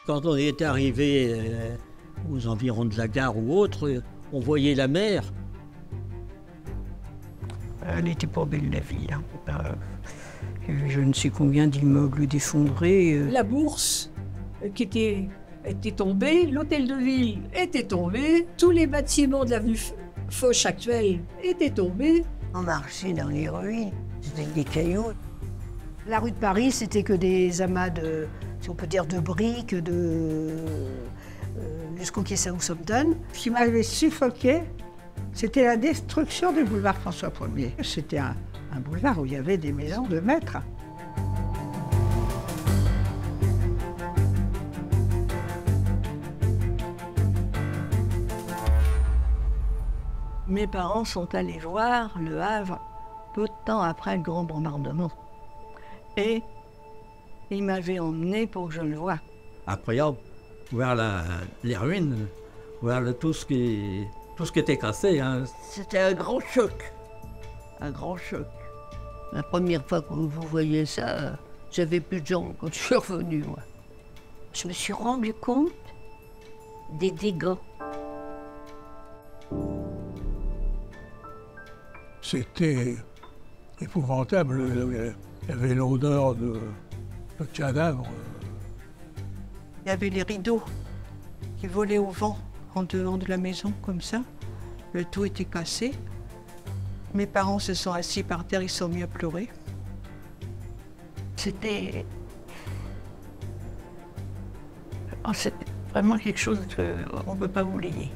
Quand on est arrivé aux environs de la gare ou autre, on voyait la mer. Elle n'était pas belle la ville. Hein. Il y avait je ne sais combien d'immeubles défendrés. La bourse qui était tombée, l'hôtel de ville était tombé, tous les bâtiments de l'avenue Foch actuelle étaient tombés. On marchait dans les ruines, c'était des cailloux. La rue de Paris, c'était que des amas de, si on peut dire, de briques, jusqu'au quai Southampton. Ce qui m'avait suffoqué, c'était la destruction du boulevard François Ier. C'était un boulevard où il y avait des maisons de maîtres. Mes parents sont allés voir Le Havre peu de temps après le grand bombardement. Et ils m'avaient emmené pour que je le voie. Incroyable, voir les ruines, voir tout ce qui était cassé. Hein. C'était un grand choc. Un grand choc. La première fois que vous voyez ça, j'avais plus de jambes quand je suis revenu, moi. Je me suis rendu compte des dégâts. C'était épouvantable. Il y avait l'odeur de cadavres. Il y avait les rideaux qui volaient au vent en dehors de la maison, comme ça. Le tout était cassé. Mes parents se sont assis par terre, ils se sont mis à pleurer. C'était vraiment quelque chose qu'on ne peut pas oublier.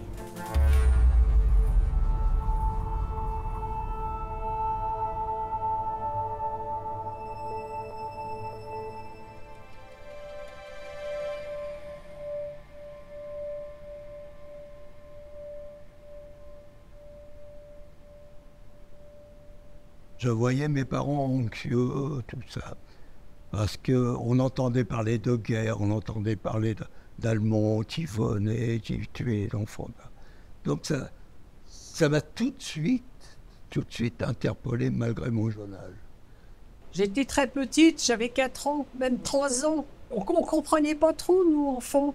Je voyais mes parents anxieux, tout ça, parce qu'on entendait parler de guerre, on entendait parler d'Allemands qui venaient, qui tuaient l'enfant. Donc ça m'a tout de suite interpellé malgré mon jeune âge. J'étais très petite, j'avais 4 ans, même 3 ans. On ne comprenait pas trop, nous, enfants.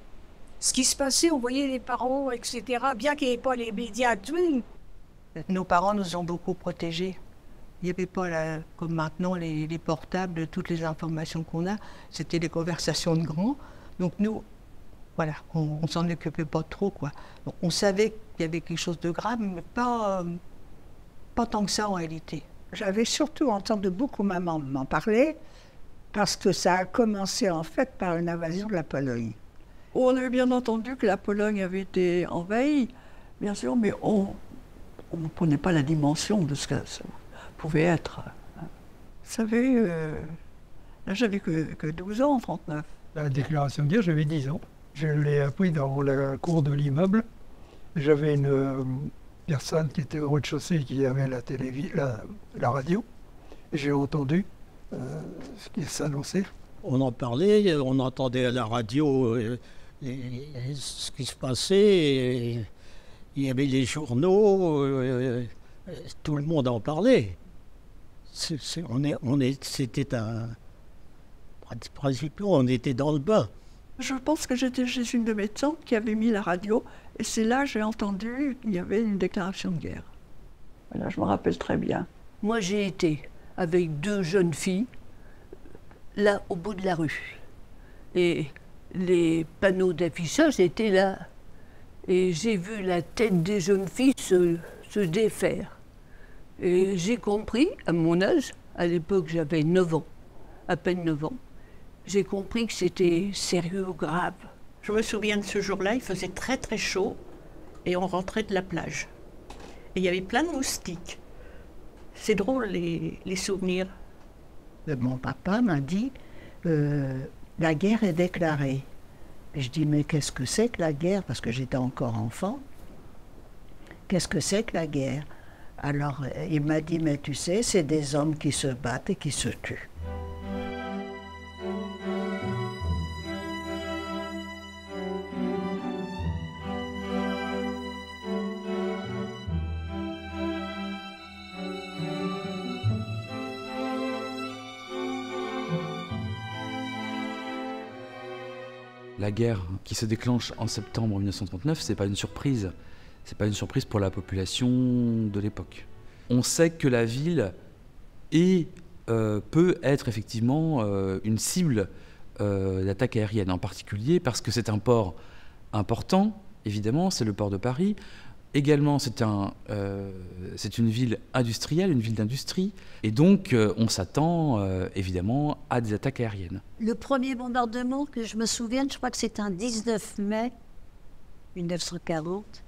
Ce qui se passait, on voyait les parents, etc., bien qu'il n'y ait pas les médias actuels. Nos parents nous ont beaucoup protégés. Il n'y avait pas, comme maintenant, les portables, toutes les informations qu'on a. C'était des conversations de grands. Donc nous, voilà, on s'en occupait pas trop, quoi. Donc, on savait qu'il y avait quelque chose de grave, mais pas tant que ça, en réalité. J'avais surtout entendu beaucoup maman m'en parler, parce que ça a commencé, en fait, par une invasion de la Pologne. On avait bien entendu que la Pologne avait été envahie, bien sûr, mais on ne prenait pas la dimension de ce que ça pouvait être. Vous savez, là j'avais que 12 ans en 1939. La déclaration de guerre, j'avais 10 ans. Je l'ai appris dans la cour de l'immeuble. J'avais une personne qui était au rez-de-chaussée qui avait la radio. J'ai entendu ce qui s'annonçait. On en parlait, on entendait à la radio ce qui se passait. Et il y avait les journaux, tout le monde en parlait. C'était un... Principalement, on était dans le bain. Je pense que j'étais chez une de mes tantes qui avait mis la radio, et c'est là que j'ai entendu qu'il y avait une déclaration de guerre. Voilà, je me rappelle très bien. Moi, j'ai été avec 2 jeunes filles, là, au bout de la rue. Et les panneaux d'affichage étaient là. Et j'ai vu la tête des jeunes filles se défaire. Et j'ai compris, à mon âge, à l'époque j'avais 9 ans, à peine 9 ans, j'ai compris que c'était sérieux ou grave. Je me souviens de ce jour-là, il faisait très très chaud et on rentrait de la plage. Et il y avait plein de moustiques. C'est drôle les souvenirs. Mon papa m'a dit la guerre est déclarée. Et je dis mais qu'est-ce que c'est que la guerre? Parce que j'étais encore enfant. Qu'est-ce que c'est que la guerre? Alors il m'a dit mais tu sais, c'est des hommes qui se battent et qui se tuent. la guerre qui se déclenche en septembre 1939, c'est pas une surprise. C'est pas une surprise pour la population de l'époque. On sait que la ville peut être effectivement une cible d'attaque aérienne, en particulier parce que c'est un port important, évidemment, c'est le port de Paris. Également, c'est une ville industrielle, une ville d'industrie, et donc on s'attend évidemment à des attaques aériennes. Le premier bombardement que je me souvienne, je crois que c'est un 19 mai 1940,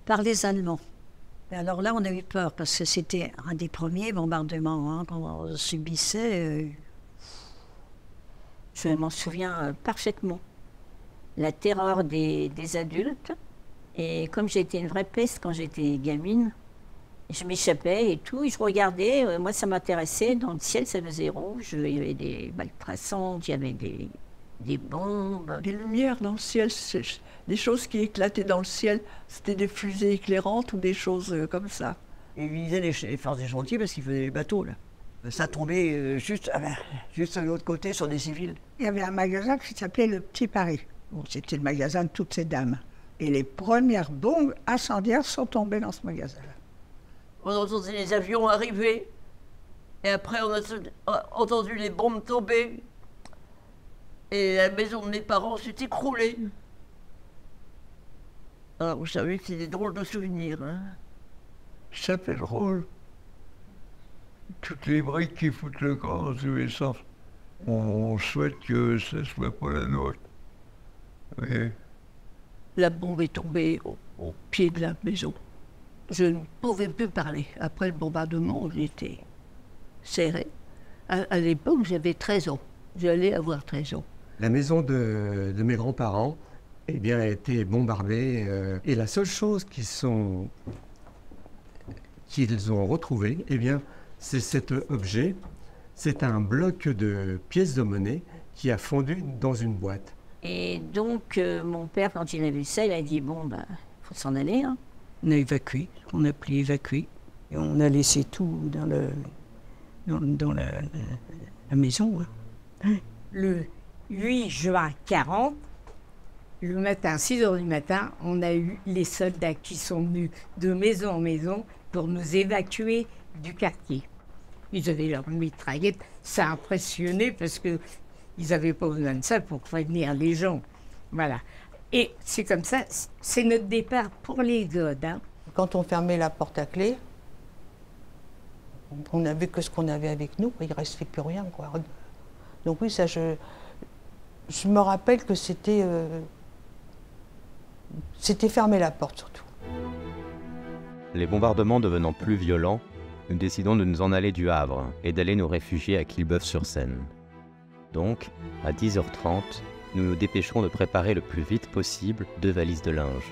par les Allemands. Et alors là, on a eu peur, parce que c'était un des premiers bombardements qu'on subissait. Je m'en souviens parfaitement. La terreur des adultes. Et comme j'étais une vraie peste quand j'étais gamine, je m'échappais et tout, et je regardais, moi ça m'intéressait, dans le ciel ça faisait rouge, il y avait des balles traçantes, il y avait des bombes. Des lumières dans le ciel, des choses qui éclataient dans le ciel, c'était des fusées éclairantes ou des choses comme ça. Ils visaient les forces des chantiers parce qu'ils faisaient des bateaux là. Ça tombait juste à l'autre côté sur des civils. Il y avait un magasin qui s'appelait Le Petit Paris. Bon, c'était le magasin de toutes ces dames. Et les premières bombes incendiaires sont tombées dans ce magasin-là. On entendait les avions arriver. Et après, on a entendu les bombes tomber. Et la maison de mes parents s'est écroulée. Alors, vous savez que c'est des drôles de souvenirs. Hein. Ça fait drôle. Toutes les briques qui foutent le camp dans tous les sens. On souhaite que ça ne soit pas la nôtre. Oui. La bombe est tombée au pied de la maison. Je ne pouvais plus parler. Après le bombardement, j'étais serrée. À l'époque, j'avais 13 ans. J'allais avoir 13 ans. La maison de mes grands-parents eh bien, a été bombardée. Et la seule chose qu'ils ont retrouvé, eh bien, c'est cet objet. C'est un bloc de pièces de monnaie qui a fondu dans une boîte. Et donc, mon père, quand il a vu ça, il a dit, bon, ben, faut s'en aller. Hein. On a évacué, on a appelé évacuer. Et on a laissé tout dans la maison. Hein. Le 8 juin 40, le matin, 6 h du matin, on a eu les soldats qui sont venus de maison en maison pour nous évacuer du quartier. Ils avaient leurs mitraillettes, ça a impressionné parce que ils n'avaient pas besoin de ça pour prévenir les gens. Voilà. Et c'est comme ça, c'est notre départ pour les godes. Hein. Quand on fermait la porte à clé, on n'avait que ce qu'on avait avec nous, il ne restait plus rien. Quoi. Donc oui, ça, je me rappelle que c'était fermer la porte surtout. Les bombardements devenant plus violents, nous décidons de nous en aller du Havre et d'aller nous réfugier à Quillebeuf-sur-Seine. Donc, à 10h30, nous nous dépêcherons de préparer le plus vite possible 2 valises de linge.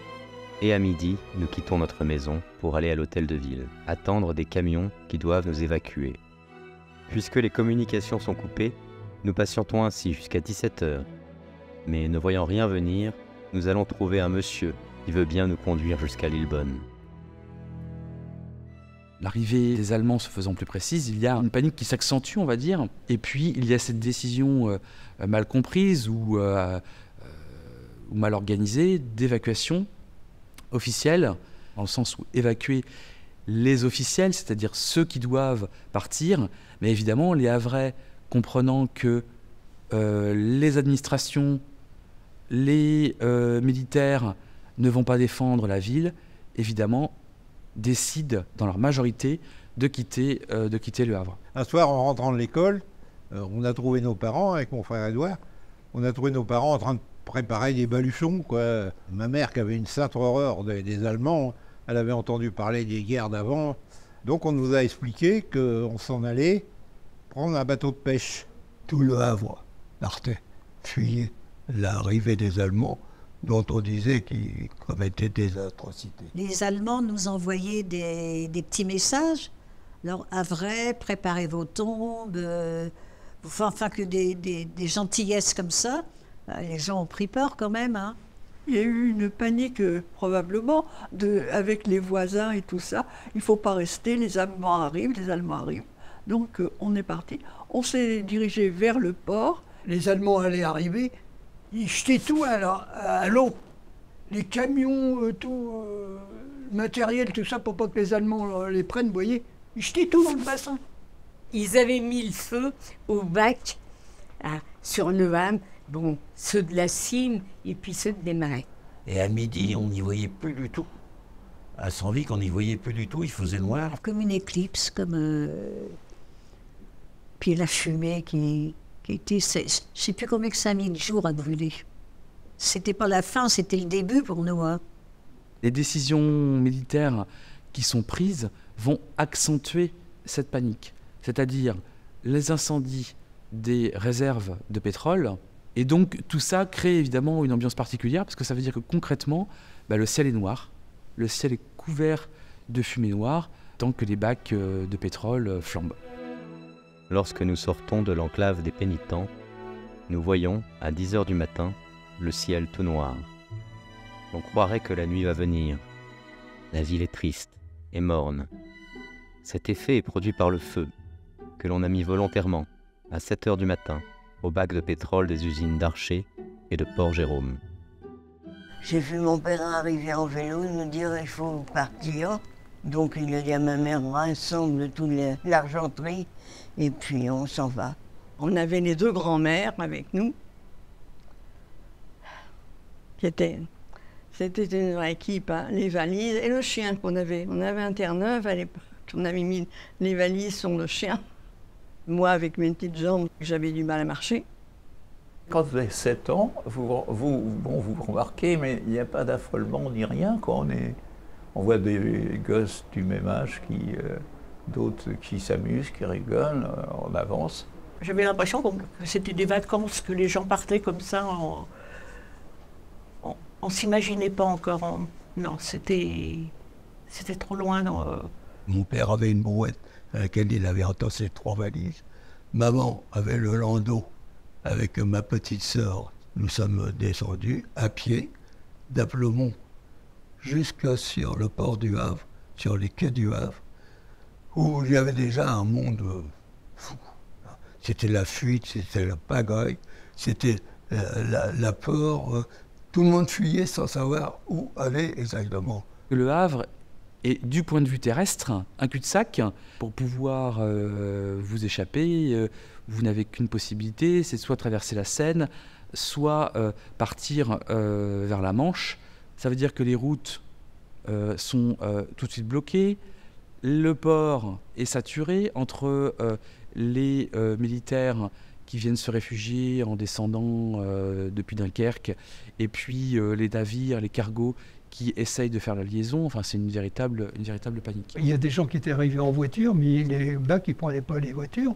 Et à midi, nous quittons notre maison pour aller à l'hôtel de ville, attendre des camions qui doivent nous évacuer. Puisque les communications sont coupées, nous patientons ainsi jusqu'à 17h. Mais ne voyant rien venir, nous allons trouver un monsieur qui veut bien nous conduire jusqu'à Lillebonne. L'arrivée des Allemands se faisant plus précise, il y a une panique qui s'accentue, on va dire. Et puis, il y a cette décision mal comprise ou mal organisée d'évacuation officielle, dans le sens où évacuer les officiels, c'est-à-dire ceux qui doivent partir. Mais évidemment, les Havrais, comprenant que les administrations, les militaires ne vont pas défendre la ville, évidemment, décident dans leur majorité de quitter le Havre. Un soir, en rentrant de l'école, on a trouvé nos parents avec mon frère Édouard. On a trouvé nos parents en train de préparer des baluchons, quoi. Ma mère, qui avait une sainte horreur des Allemands, elle avait entendu parler des guerres d'avant. Donc on nous a expliqué qu'on s'en allait prendre un bateau de pêche. Tout le Havre partait, fuyait l'arrivée des Allemands, dont on disait qu'ils commettaient des atrocités. Les Allemands nous envoyaient des petits messages. Alors, Havrais, préparez vos tombes, enfin que des gentillesses comme ça. Les gens ont pris peur quand même. Hein. Il y a eu une panique probablement avec les voisins et tout ça. Il ne faut pas rester, les Allemands arrivent. Donc on est parti. On s'est dirigé vers le port. Les Allemands allaient arriver. Ils jetaient tout à l'eau. Les camions, tout, le matériel, tout ça, pour pas que les Allemands les prennent, vous voyez. Ils jetaient tout dans le bassin. Ils avaient mis le feu au bac sur le Ham, bon, ceux de la Cime et puis ceux des Marais. Et à midi, on n'y voyait plus du tout. À Senvic, on n'y voyait plus du tout, il faisait noir. Comme une éclipse, comme... Puis la fumée qui était... Je ne sais plus combien que ça a mis de jours à brûler. C'était pas la fin, c'était le début pour nous. Hein. Les décisions militaires qui sont prises vont accentuer cette panique. C'est-à-dire les incendies des réserves de pétrole. Et donc tout ça crée évidemment une ambiance particulière parce que ça veut dire que concrètement, le ciel est noir. Le ciel est couvert de fumée noire tant que les bacs de pétrole flambent. Lorsque nous sortons de l'enclave des pénitents, nous voyons, à 10h du matin, le ciel tout noir. On croirait que la nuit va venir. La ville est triste et morne. Cet effet est produit par le feu, que l'on a mis volontairement, à 7h du matin, au bac de pétrole des usines d'Archer et de Port-Jérôme. J'ai vu mon père arriver en vélo et nous dire il faut partir. Donc il a dit à ma mère rassemble toute l'argenterie et puis on s'en va. On avait les deux grands-mères avec nous. C'était une vraie équipe, hein. Les valises et le chien qu'on avait. On avait un Terre-Neuve à l'époque. On avait mis les valises sur le chien. Moi, avec mes petites jambes, j'avais du mal à marcher. Quand vous avez 7 ans, vous remarquez, mais il n'y a pas d'affolement ni rien. Quand on voit des gosses du même âge, d'autres qui s'amusent, qui rigolent, on avance. J'avais l'impression que c'était des vacances, que les gens partaient comme ça. On ne s'imaginait pas encore. Non, c'était trop loin. Mon père avait une brouette à laquelle il avait entassé 3 valises. Maman avait le landau avec ma petite sœur. Nous sommes descendus à pied d'Aplomont jusqu'à sur le port du Havre, sur les quais du Havre, où il y avait déjà un monde fou. C'était la fuite, c'était la pagaille, c'était la peur. Tout le monde fuyait sans savoir où aller exactement. Le Havre est, du point de vue terrestre, un cul-de-sac. Pour pouvoir vous échapper, vous n'avez qu'une possibilité, c'est soit traverser la Seine, soit partir vers la Manche. Ça veut dire que les routes sont tout de suite bloquées. Le port est saturé entre les militaires qui viennent se réfugier en descendant depuis Dunkerque, et puis les navires, les cargos qui essayent de faire la liaison. Enfin, c'est une véritable panique. Il y a des gens qui étaient arrivés en voiture, mais les bacs, ils ne prenaient pas les voitures.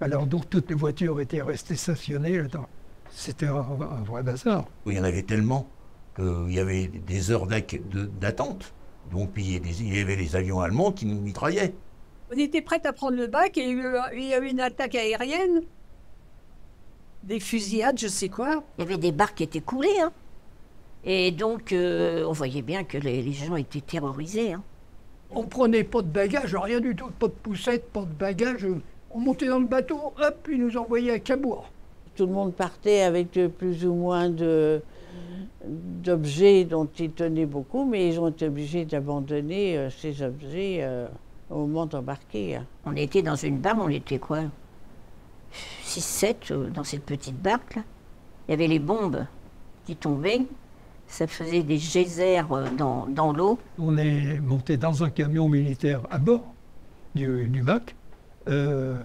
Alors donc toutes les voitures étaient restées stationnées là-dedans. C'était un vrai bazar. Il y en avait tellement qu'il y avait des heures d'attente. Donc puis il y avait les avions allemands qui nous mitraillaient. On était prêts à prendre le bac et il y a eu une attaque aérienne. Des fusillades, je sais quoi. Il y avait des barques qui étaient coulées. Hein. Et donc, on voyait bien que les gens étaient terrorisés. Hein. On prenait pas de bagages, rien du tout. Pas de poussette, pas de bagages. On montait dans le bateau, hop, puis ils nous envoyaient à Cabourg. Tout le monde partait avec plus ou moins d'objets dont ils tenaient beaucoup, mais ils ont été obligés d'abandonner ces objets au moment d'embarquer. Hein. On était dans une barque, on était quoi 6-7 dans cette petite barque là. Il y avait les bombes qui tombaient, ça faisait des geysers dans l'eau. On est monté dans un camion militaire à bord du bac. Le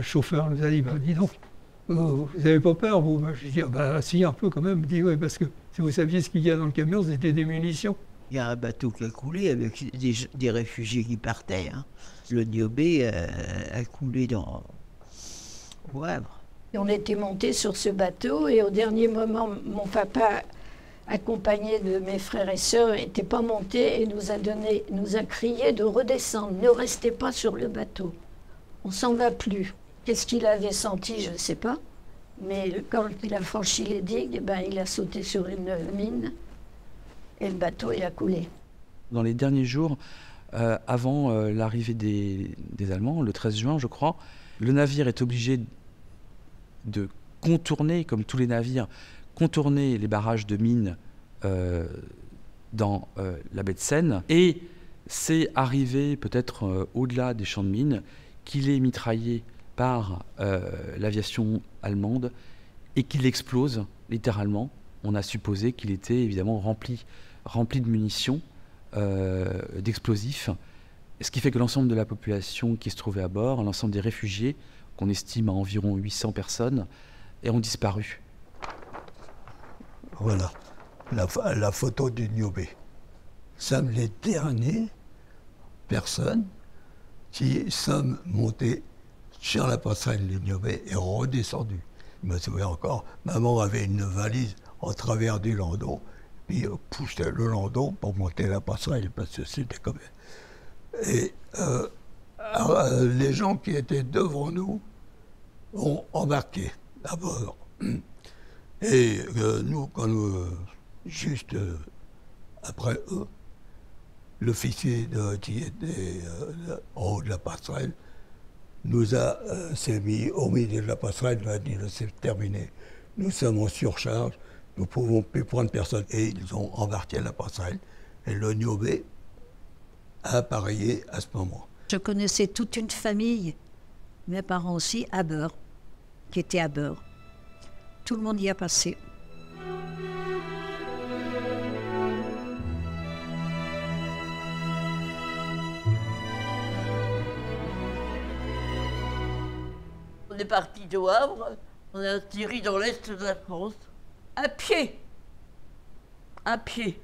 chauffeur nous a dit, dis donc, vous n'avez pas peur, vous? J'ai dit, si, un peu quand même. Il dit, oui, parce que si vous saviez ce qu'il y a dans le camion, c'était des munitions. Il y a un bateau qui a coulé avec des réfugiés qui partaient. Hein. Le Niobé a coulé au Havre. On était montés sur ce bateau et au dernier moment, mon papa, accompagné de mes frères et sœurs, n'était pas monté et nous a crié de redescendre. Ne restez pas sur le bateau. On s'en va plus. Qu'est-ce qu'il avait senti, je ne sais pas. Mais quand il a franchi les digues, il a sauté sur une mine et le bateau il a coulé. Dans les derniers jours, avant l'arrivée des Allemands, le 13 juin, je crois, le navire est obligé de contourné, comme tous les navires, contourné les barrages de mines dans la baie de Seine, et c'est arrivé peut-être au-delà des champs de mines qu'il est mitraillé par l'aviation allemande et qu'il explose littéralement. On a supposé qu'il était évidemment rempli de munitions, d'explosifs, ce qui fait que l'ensemble de la population qui se trouvait à bord, l'ensemble des réfugiés, qu'on estime à environ 800 personnes, ont disparu. Voilà, la photo du Niobé. Nous sommes les dernières personnes qui sommes montées sur la passerelle du Niobé et redescendues. Je me souviens encore, maman avait une valise en travers du landau, puis poussait le landau pour monter la passerelle, parce que c'était comme... Et les gens qui étaient devant nous ont embarqué à bord. Et nous, quand juste après eux, l'officier qui était en haut de la passerelle s'est mis au milieu de la passerelle, il a dit c'est terminé, nous sommes en surcharge, nous ne pouvons plus prendre personne. Et ils ont embarqué la passerelle et le Niobé a appareillé à ce moment. Je connaissais toute une famille, mes parents aussi, à bord, qui étaient à bord. Tout le monde y a passé. On est parti de Havre, on a atterri dans l'est de la France, à pied. À pied.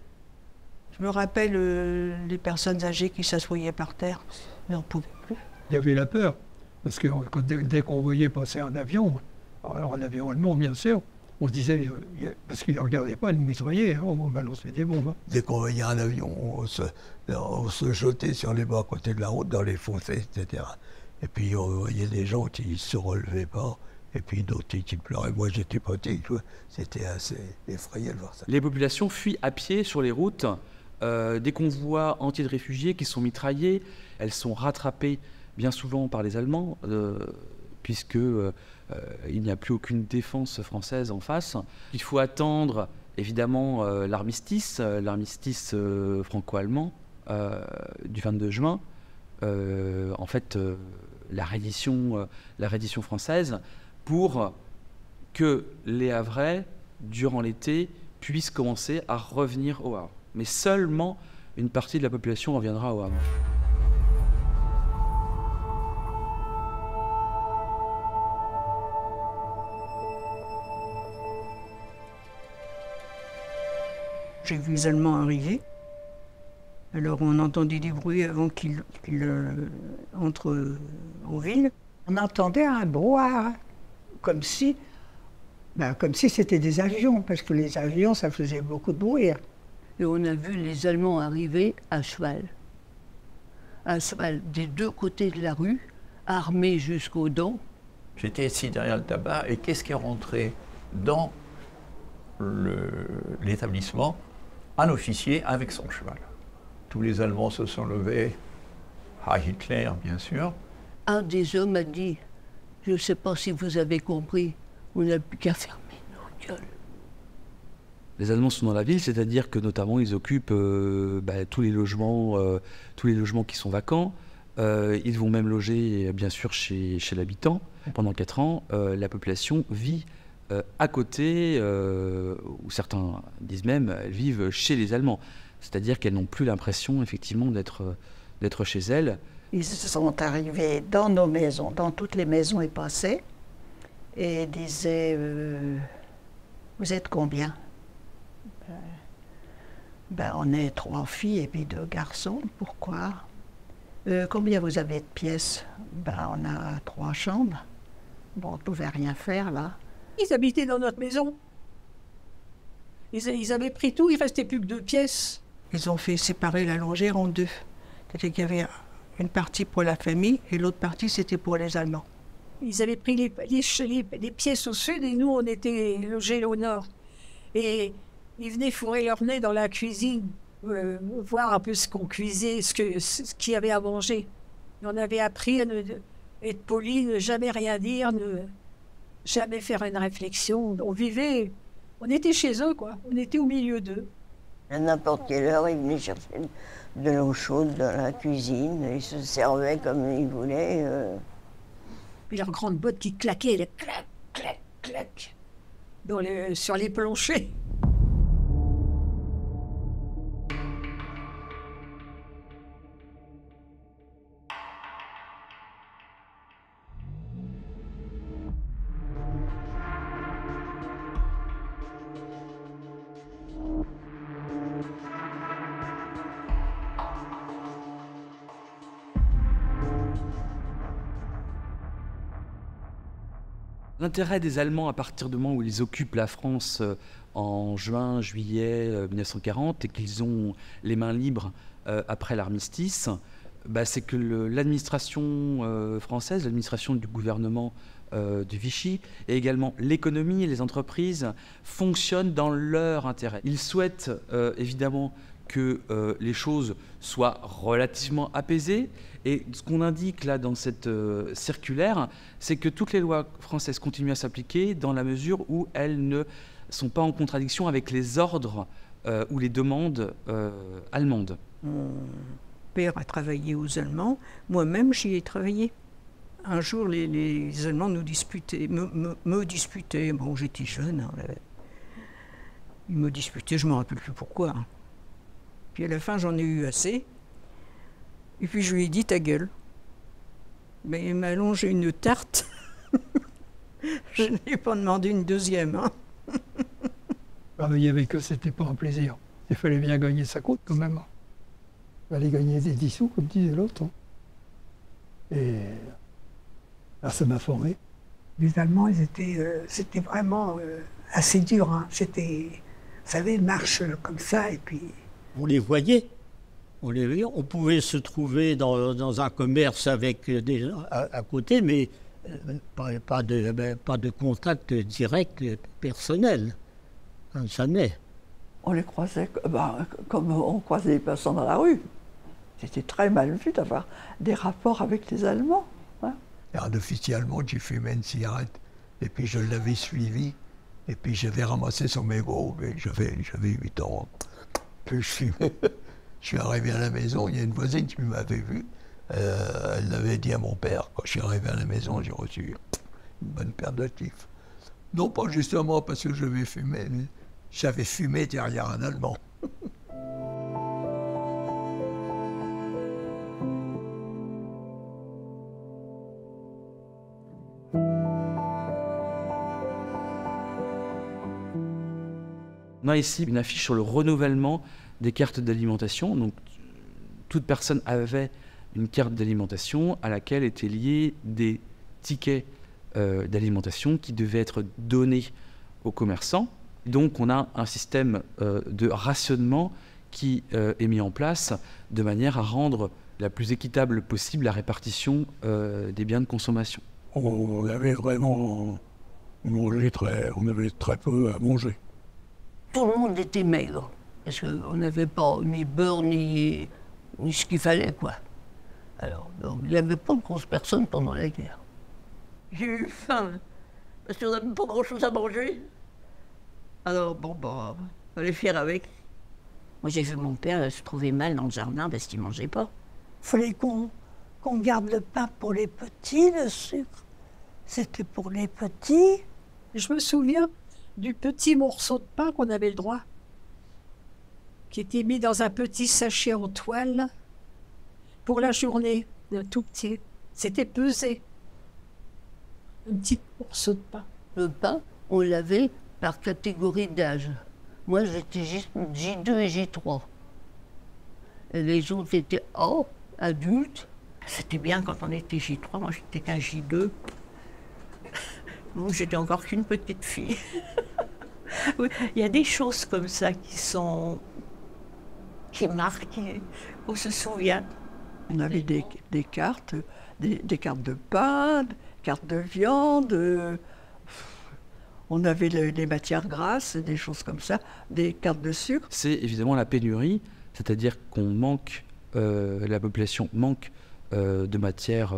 Je me rappelle les personnes âgées qui s'assoyaient par terre, mais on ne pouvait plus. Il y avait la peur, parce que dès qu'on voyait passer un avion, alors un avion allemand bien sûr, on se disait, parce qu'ils ne regardaient pas, ils nous mitraillaient, on balançait des bombes. Dès qu'on voyait un avion, on se jetait sur les bords à côté de la route, dans les fossés, etc. Et puis on voyait des gens qui ne se relevaient pas, et puis d'autres qui pleuraient. Moi j'étais petit, c'était assez effrayant de voir ça. Les populations fuient à pied sur les routes, des convois entiers de réfugiés qui sont mitraillés. Elles sont rattrapées bien souvent par les Allemands, puisque il n'y a plus aucune défense française en face. Il faut attendre évidemment l'armistice franco-allemand du 22 juin. En fait, la reddition française, pour que les Havrais, durant l'été, puissent commencer à revenir au Havre. Mais seulement une partie de la population reviendra au Havre. J'ai vu les Allemands arriver. Alors on entendait des bruits avant qu'ils entrent aux villes. On entendait un brouhaha, comme si c'était des avions, parce que les avions, ça faisait beaucoup de bruit. Et on a vu les Allemands arriver à cheval, des deux côtés de la rue, armés jusqu'aux dents. J'étais assis derrière le tabac, et qu'est-ce qui est rentré dans l'établissement? Un officier avec son cheval. Tous les Allemands se sont levés, à Hitler bien sûr. Un des hommes a dit, je ne sais pas si vous avez compris, on n'a plus qu'à fermer nos gueules. Les Allemands sont dans la ville, c'est-à-dire que notamment ils occupent tous les logements qui sont vacants. Ils vont même loger bien sûr chez l'habitant. Pendant 4 ans, la population vit à côté, ou certains disent même, elles vivent chez les Allemands. C'est-à-dire qu'elles n'ont plus l'impression, effectivement, d'être chez elles. Ils sont arrivés dans nos maisons, dans toutes les maisons, ils passaient, et disaient vous êtes combien? On est 3 filles et puis 2 garçons. Pourquoi? Combien vous avez de pièces? On a 3 chambres. Bon, on ne pouvait rien faire, là. Ils habitaient dans notre maison. Ils avaient pris tout, il ne restait plus que 2 pièces. Ils ont fait séparer la longère en 2. C'est-à-dire qu'il y avait une partie pour la famille et l'autre partie, c'était pour les Allemands. Ils avaient pris les pièces au sud et nous, on était logés au nord. Et ils venaient fourrer leur nez dans la cuisine, voir un peu ce qu'on cuisait, ce qu'il y avait à manger. On avait appris à être poli, ne jamais rien dire, jamais faire une réflexion. On vivait, on était chez eux, quoi. On était au milieu d'eux. À n'importe quelle heure, ils venaient chercher de l'eau chaude dans la cuisine. Ils se servaient comme ils voulaient. Puis leurs grandes bottes qui claquaient, les clac, clac, clac, sur les planchers. L'intérêt des Allemands à partir du moment où ils occupent la France en juin, juillet 1940 et qu'ils ont les mains libres après l'armistice, c'est que l'administration française, l'administration du gouvernement de Vichy et également l'économie et les entreprises fonctionnent dans leur intérêt. Ils souhaitent évidemment que les choses soient relativement apaisées. Et ce qu'on indique là dans cette circulaire, c'est que toutes les lois françaises continuent à s'appliquer dans la mesure où elles ne sont pas en contradiction avec les ordres ou les demandes allemandes. Mon père a travaillé aux Allemands, moi-même j'y ai travaillé. Un jour, les Allemands nous disputaient, me disputaient. Bon, j'étais jeune, hein, ils me disputaient, je ne me rappelle plus pourquoi. Hein. Puis à la fin, j'en ai eu assez. Et puis je lui ai dit ta gueule. Mais il m'a allongé une tarte. Je n'ai pas demandé une deuxième. Hein. Travailler avec eux, c'était pas un plaisir. Il fallait bien gagner sa croûte quand même. Il fallait gagner des 10 sous, comme disait l'autre. Hein. Et là, ça m'a formé. Les Allemands, c'était vraiment assez dur. Hein. C'était, vous savez, marche comme ça et puis... On les voyait. On pouvait se trouver dans un commerce avec des gens à côté, mais pas de contact direct personnel. Jamais. On les croisait comme on croisait les passants dans la rue. C'était très mal vu d'avoir des rapports avec les Allemands. Hein. Un officier allemand qui fumait une cigarette, et puis je l'avais suivi, et puis j'avais ramassé son mégot, mais j'avais 8 ans. Puis je fumais. Je suis arrivé à la maison, il y a une voisine qui m'avait vu. Elle l'avait dit à mon père. Quand je suis arrivé à la maison, j'ai reçu une bonne paire de tifs. Non pas justement parce que j'avais fumé, mais j'avais fumé derrière un Allemand. On a ici une affiche sur le renouvellement des cartes d'alimentation. Donc, toute personne avait une carte d'alimentation à laquelle étaient liés des tickets d'alimentation qui devaient être donnés aux commerçants. Donc, on a un système de rationnement qui est mis en place de manière à rendre la plus équitable possible la répartition des biens de consommation. On avait vraiment mangé on avait très peu à manger. Tout le monde était maigre. Parce qu'on n'avait pas ni beurre, ni ce qu'il fallait, quoi. Alors, donc, il n'y avait pas de grosses personnes pendant la guerre. J'ai eu faim, parce qu'on n'avait pas grand-chose à manger. Alors, fallait faire avec. Moi, j'ai vu mon père se trouver mal dans le jardin parce qu'il ne mangeait pas. Il fallait qu'on garde le pain pour les petits, le sucre, c'était pour les petits. Je me souviens du petit morceau de pain qu'on avait le droit, qui était mis dans un petit sachet en toile pour la journée, un tout petit. C'était pesé. Un petit morceau de pain. Le pain, on l'avait par catégorie d'âge. Moi, j'étais J2 et J3. Et les autres étaient adultes. C'était bien quand on était J3, moi j'étais qu'un J2. Moi, j'étais encore qu'une petite fille. Oui, il y a des choses comme ça qui marquent, on se souvient. On avait des cartes, des cartes de pain, des cartes de viande. On avait les matières grasses, des choses comme ça, des cartes de sucre. C'est évidemment la pénurie, c'est-à-dire qu'on manque, la population manque de matières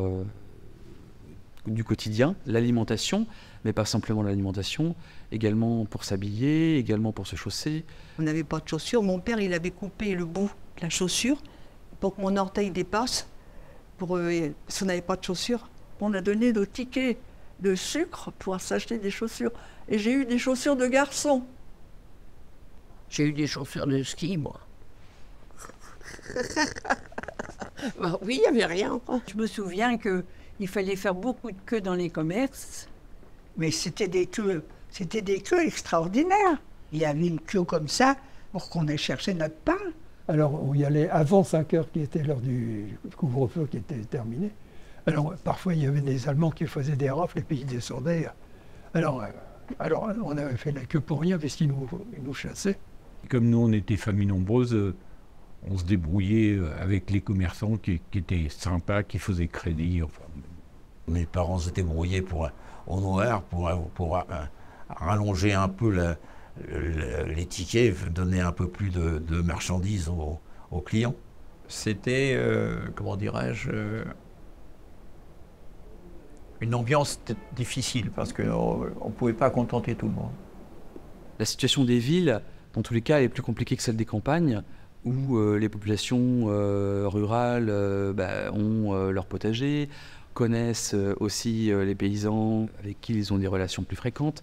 du quotidien, l'alimentation, mais pas simplement l'alimentation, également pour s'habiller, également pour se chausser. On n'avait pas de chaussures. Mon père, il avait coupé le bout de la chaussure pour que mon orteil dépasse, parce qu'on n'avait pas de chaussures. On a donné nos tickets de sucre pour s'acheter des chaussures. Et j'ai eu des chaussures de garçon. J'ai eu des chaussures de ski, moi. Ben oui, il n'y avait rien. Je me souviens qu'il fallait faire beaucoup de queues dans les commerces. Mais c'était des queues extraordinaires. Il y avait une queue comme ça pour qu'on ait cherché notre pain. Alors, on y allait avant 5 heures, qui était l'heure du couvre-feu qui était terminé. Alors, parfois, il y avait des Allemands qui faisaient des rafles et puis ils descendaient. Alors, on avait fait la queue pour rien parce qu'ils nous chassaient. Comme nous, on était famille nombreuse, on se débrouillait avec les commerçants qui étaient sympas, qui faisaient crédit. Enfin. Mes parents se débrouillaient au noir pour rallonger un peu les tickets, donner un peu plus de marchandises aux clients. C'était, comment dirais-je, une ambiance difficile parce qu'on ne pouvait pas contenter tout le monde. La situation des villes, dans tous les cas, elle est plus compliquée que celle des campagnes, où les populations rurales ont leur potager, connaissent aussi les paysans avec qui ils ont des relations plus fréquentes.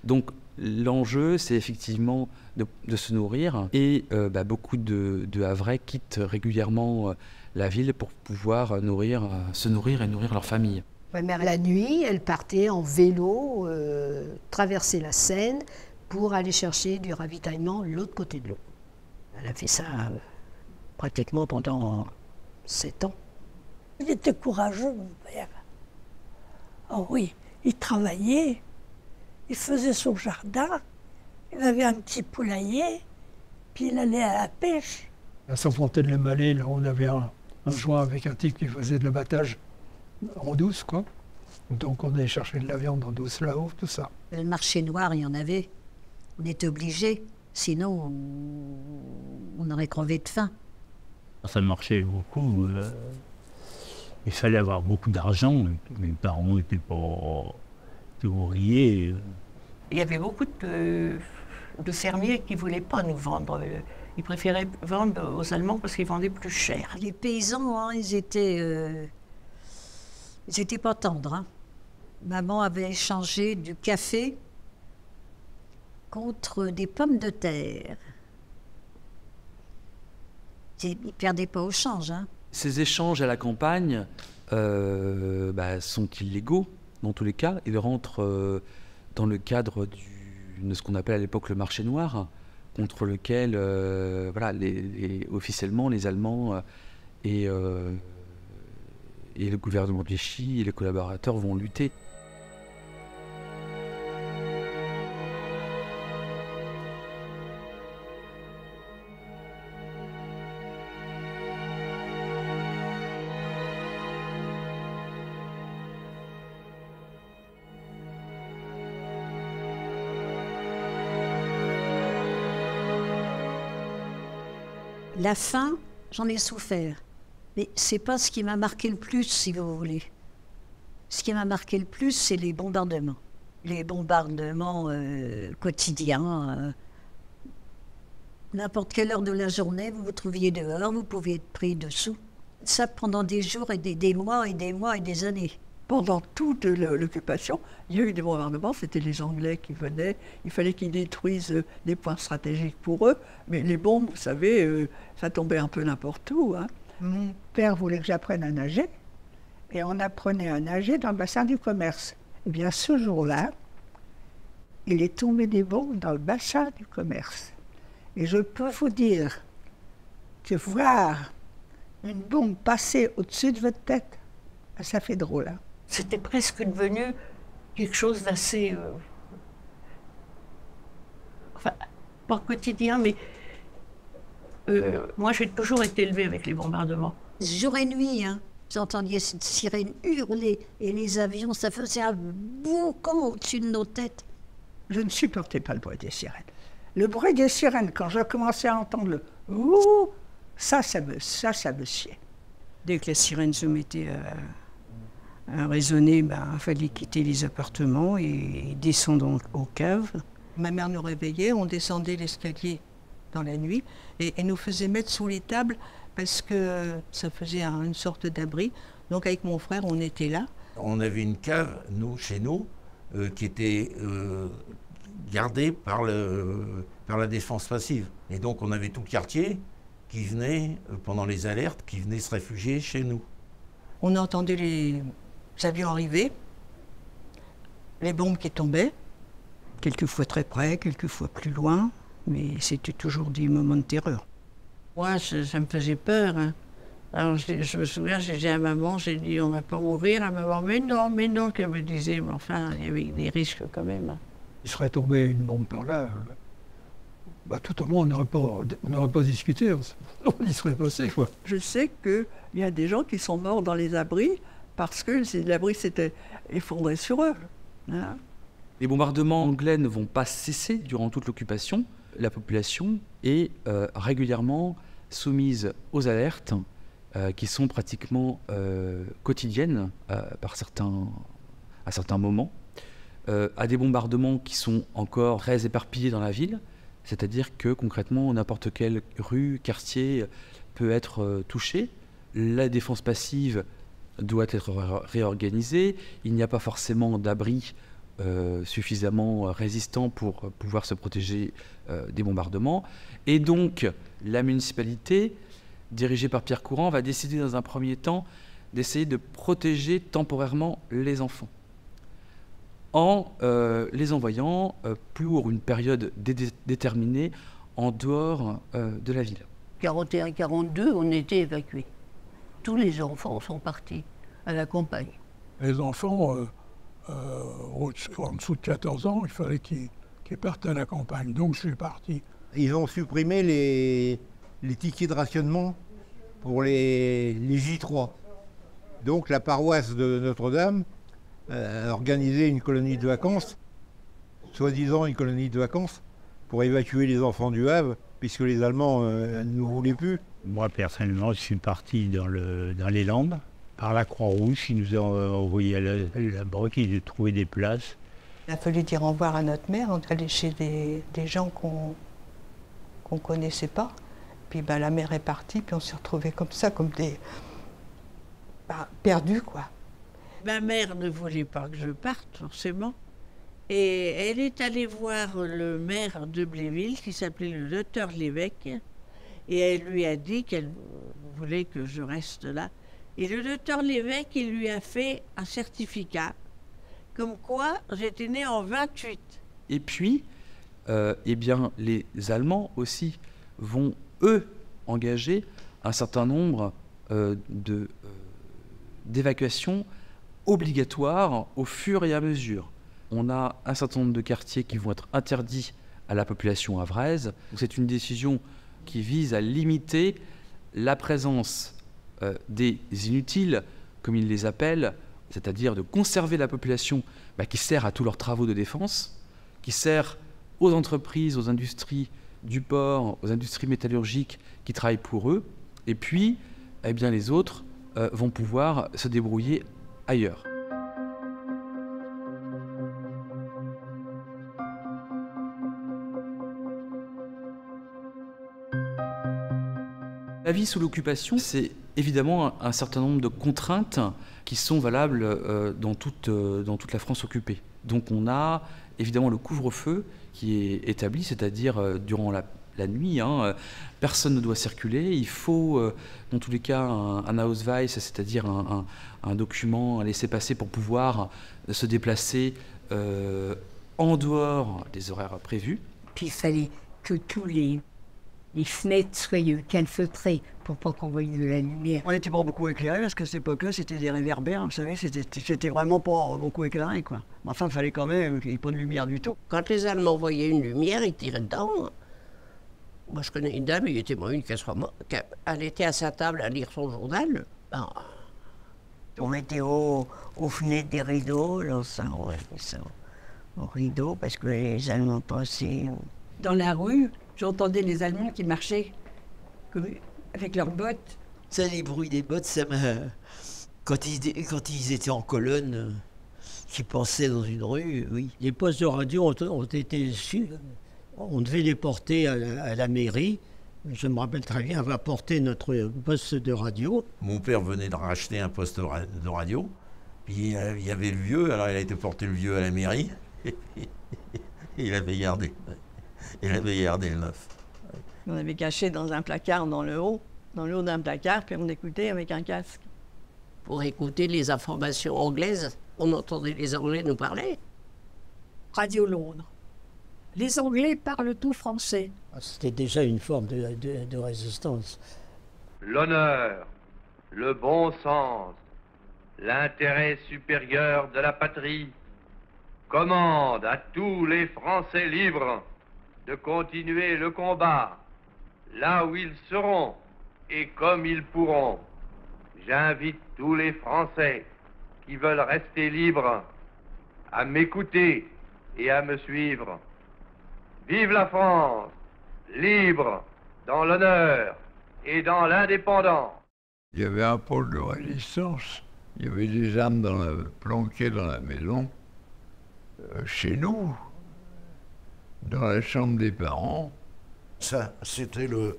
Donc l'enjeu, c'est effectivement de se nourrir. Et beaucoup de Havrais quittent régulièrement la ville pour pouvoir se nourrir et nourrir leur famille. Ma mère, la nuit, elle partait en vélo, traverser la Seine pour aller chercher du ravitaillement de l'autre côté de l'eau. Elle a fait ça pratiquement pendant 7 ans. Il était courageux, mon père. Oh oui, il travaillait, il faisait son jardin, il avait un petit poulailler, puis il allait à la pêche. À Saint-Fontaine-le-Malais, là, on avait un joint avec un type qui faisait de l'abattage en douce, quoi. Donc on allait chercher de la viande en douce là-haut, tout ça. Le marché noir, il y en avait. On était obligés, sinon on aurait crevé de faim. Ça marchait beaucoup. Il fallait avoir beaucoup d'argent. Mes parents n'étaient pas ouvriers. Il y avait beaucoup de fermiers qui ne voulaient pas nous vendre. Ils préféraient vendre aux Allemands parce qu'ils vendaient plus cher. Les paysans, ils étaient pas tendres. Hein. Maman avait échangé du café contre des pommes de terre. Ils ne perdaient pas au change. Hein. Ces échanges à la campagne sont illégaux, dans tous les cas. Ils rentrent dans le cadre de ce qu'on appelle à l'époque le marché noir, contre lequel, officiellement, les Allemands et le gouvernement de Vichy et les collaborateurs vont lutter. La faim, j'en ai souffert. Mais c'est pas ce qui m'a marqué le plus, si vous voulez. Ce qui m'a marqué le plus, c'est les bombardements. Les bombardements quotidiens. N'importe quelle heure de la journée, vous vous trouviez dehors, vous pouviez être pris dessous. Ça pendant des jours et des mois et des mois et des années. Pendant toute l'occupation, il y a eu des bombardements, c'était les Anglais qui venaient, il fallait qu'ils détruisent des points stratégiques pour eux, mais les bombes, vous savez, ça tombait un peu n'importe où. Hein. Mon père voulait que j'apprenne à nager, et on apprenait à nager dans le bassin du commerce. Eh bien, ce jour-là, il est tombé des bombes dans le bassin du commerce. Et je peux vous dire que voir une bombe passer au-dessus de votre tête, ça fait drôle. Hein. C'était presque devenu quelque chose d'assez... pas quotidien, mais... moi, j'ai toujours été élevée avec les bombardements. Jour et nuit, hein. Vous entendiez cette sirène hurler, et les avions, ça faisait un boucan au-dessus de nos têtes. Je ne supportais pas le bruit des sirènes. Le bruit des sirènes, quand je commençais à entendre le « ouh », ça me chiait. Dès que la sirène se mettait a résonné, il fallait quitter les appartements et descendre aux caves. Ma mère nous réveillait, on descendait l'escalier dans la nuit et nous faisait mettre sous les tables parce que ça faisait une sorte d'abri. Donc avec mon frère, on était là. On avait une cave, nous, chez nous, qui était gardée par la défense passive. Et donc on avait tout le quartier qui venait, pendant les alertes, qui venait se réfugier chez nous. On entendait les avions arriver, les bombes qui tombaient, quelquefois très près, quelquefois plus loin, mais c'était toujours des moments de terreur. Moi, ça me faisait peur. Hein. Alors je me souviens, j'ai dit à maman, j'ai dit on va pas mourir. À maman, mais non, qu'elle me disait, mais enfin, il y avait des risques quand même. Hein. Il serait tombé une bombe par là. Tout au moins, on n'aurait pas discuté. On y serait passé, quoi. Je sais qu'il y a des gens qui sont morts dans les abris parce que l'abri s'était effondré sur eux. Hein. Les bombardements anglais ne vont pas cesser durant toute l'occupation. La population est régulièrement soumise aux alertes qui sont pratiquement quotidiennes à certains moments, à des bombardements qui sont encore très éparpillés dans la ville, c'est-à-dire que concrètement n'importe quelle rue, quartier peut être touché. La défense passive doit être réorganisée, il n'y a pas forcément d'abri suffisamment résistant pour pouvoir se protéger des bombardements. Et donc, la municipalité, dirigée par Pierre Courant, va décider dans un premier temps d'essayer de protéger temporairement les enfants en les envoyant pour une période déterminée en dehors de la ville. 41-42, on était évacués. Tous les enfants sont partis à la campagne. Les enfants... en dessous de 14 ans, il fallait qu'ils partent à la campagne. Donc je suis parti. Ils ont supprimé les tickets de rationnement pour les J3. Donc la paroisse de Notre-Dame a organisé une colonie de vacances, soi-disant une colonie de vacances, pour évacuer les enfants du Havre, puisque les Allemands ne nous voulaient plus. Moi personnellement, je suis parti dans les Landes. Par la Croix-Rouge, ils nous ont envoyé là-bas, ils ont trouvé des places. Il a fallu dire au revoir à notre mère, on est allé chez des gens qu'on ne connaissait pas. Puis la mère est partie, puis on s'est retrouvés comme ça, comme des... perdus, quoi. Ma mère ne voulait pas que je parte, forcément. Et elle est allée voir le maire de Bléville, qui s'appelait le docteur Lévesque, et elle lui a dit qu'elle voulait que je reste là. Et le docteur Lévesque, il lui a fait un certificat, comme quoi j'étais née en 28. Et puis, eh bien, les Allemands aussi vont, eux, engager un certain nombre d'évacuations obligatoires au fur et à mesure. On a un certain nombre de quartiers qui vont être interdits à la population havraise. C'est une décision qui vise à limiter la présence des inutiles, comme ils les appellent, c'est-à-dire de conserver la population qui sert à tous leurs travaux de défense, qui sert aux entreprises, aux industries du port, aux industries métallurgiques qui travaillent pour eux, et puis eh bien, les autres vont pouvoir se débrouiller ailleurs. La vie sous l'occupation, c'est évidemment un certain nombre de contraintes qui sont valables dans toute la France occupée. Donc on a évidemment le couvre-feu qui est établi, c'est-à-dire durant la nuit, personne ne doit circuler. Il faut, dans tous les cas, un Ausweis, c'est-à-dire un document, un laissez-passer pour pouvoir se déplacer en dehors des horaires prévus. Puis il fallait que tous les fenêtres soient calfeutrées pour pas qu'on voie de la lumière. On n'était pas beaucoup éclairés parce qu'à cette époque-là, c'était des réverbères, vous savez, c'était vraiment pas beaucoup éclairé, quoi. Enfin, il fallait quand même qu'il n'y ait pas de lumière du tout. Quand les Allemands voyaient une lumière, ils tiraient dedans. Moi, je connais une dame, il était moi une elle était à sa table à lire son journal. On mettait aux fenêtres des rideaux, là, ça, au rideau, parce que les Allemands passaient. Dans la rue, j'entendais les Allemands qui marchaient avec leurs bottes. Ça, les bruits des bottes, ça m'a Quand ils étaient en colonne, qui passaient dans une rue, oui. Les postes de radio ont été on devait les porter à la mairie. Je me rappelle très bien, on va porter notre poste de radio. Mon père venait de racheter un poste de radio. Puis il y avait le vieux, alors il a été porter le vieux à la mairie. Et il avait gardé. Il avait gardé le neuf. On avait caché dans un placard dans le haut d'un placard, puis on écoutait avec un casque. Pour écouter les informations anglaises, on entendait les Anglais nous parler. Radio Londres. Les Anglais parlent tout français. C'était déjà une forme de résistance. L'honneur, le bon sens, l'intérêt supérieur de la patrie commandent à tous les Français libres de continuer le combat là où ils seront et comme ils pourront. J'invite tous les Français qui veulent rester libres à m'écouter et à me suivre. Vive la France, libre dans l'honneur et dans l'indépendance. Il y avait un pôle de résistance. Il y avait des armes planquées dans la maison. Chez nous, dans la chambre des parents. Ça, c'était le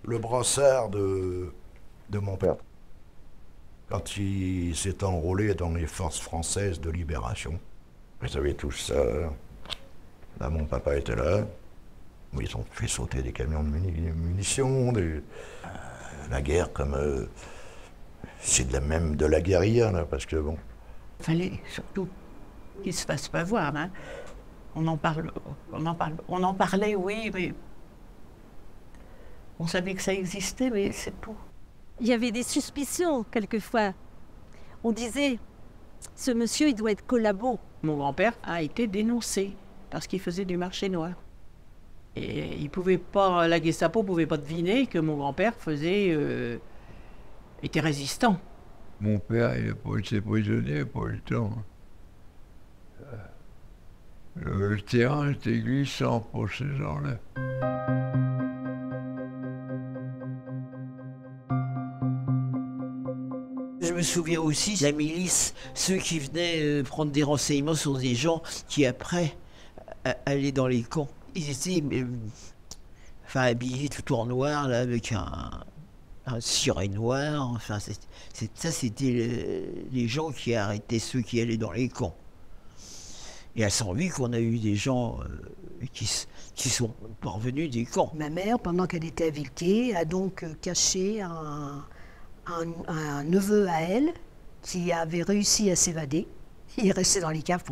brassard de mon père. Quand il s'est enrôlé dans les forces françaises de libération. Vous savez tous ça. Là, mon papa était là. Ils ont fait sauter des camions de munitions, la guerre comme... c'est même de la guérilla, là, parce que bon... Il fallait surtout qu'il ne se fasse pas voir, hein. On en parlait, oui, mais... On savait que ça existait, mais c'est tout. Il y avait des suspicions, quelquefois. On disait, ce monsieur, il doit être collabo. Mon grand-père a été dénoncé parce qu'il faisait du marché noir. Et la Gestapo ne pouvait pas deviner que mon grand-père était résistant. Mon père, il n'a pas été prisonnier, pas le temps. Le terrain était glissant pour ces gens-là. Je me souviens aussi de la milice, ceux qui venaient prendre des renseignements sur des gens qui après allaient dans les camps. Ils étaient habillés tout en noir, là, avec un ciré noir. Enfin, ça, c'était les gens qui arrêtaient ceux qui allaient dans les camps. Et à Saint-Louis, qu'on a eu des gens qui sont parvenus des camps. Ma mère, pendant qu'elle était à Villequier, a donc caché un neveu à elle qui avait réussi à s'évader. Il est resté dans les caves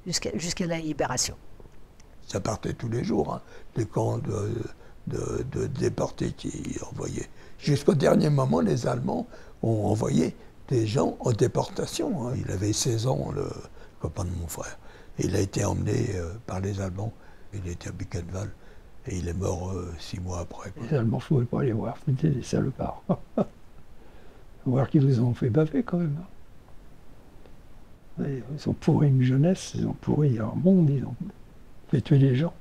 jusqu'à la libération. Ça partait tous les jours, hein, des camps de déportés qui envoyaient. Jusqu'au dernier moment, les Allemands ont envoyé des gens en déportation. Hein. Il avait 16 ans, le copain de mon frère. Et il a été emmené par les Allemands. Il était à Buchenwald. Et il est mort 6 mois après. Les Allemands ne pouvaient pas les voir, c'était des salopards. Voir qu'ils nous ont fait baver quand même. Ils ont pourri une jeunesse, ils ont pourri un monde, ils ont fait tuer les gens.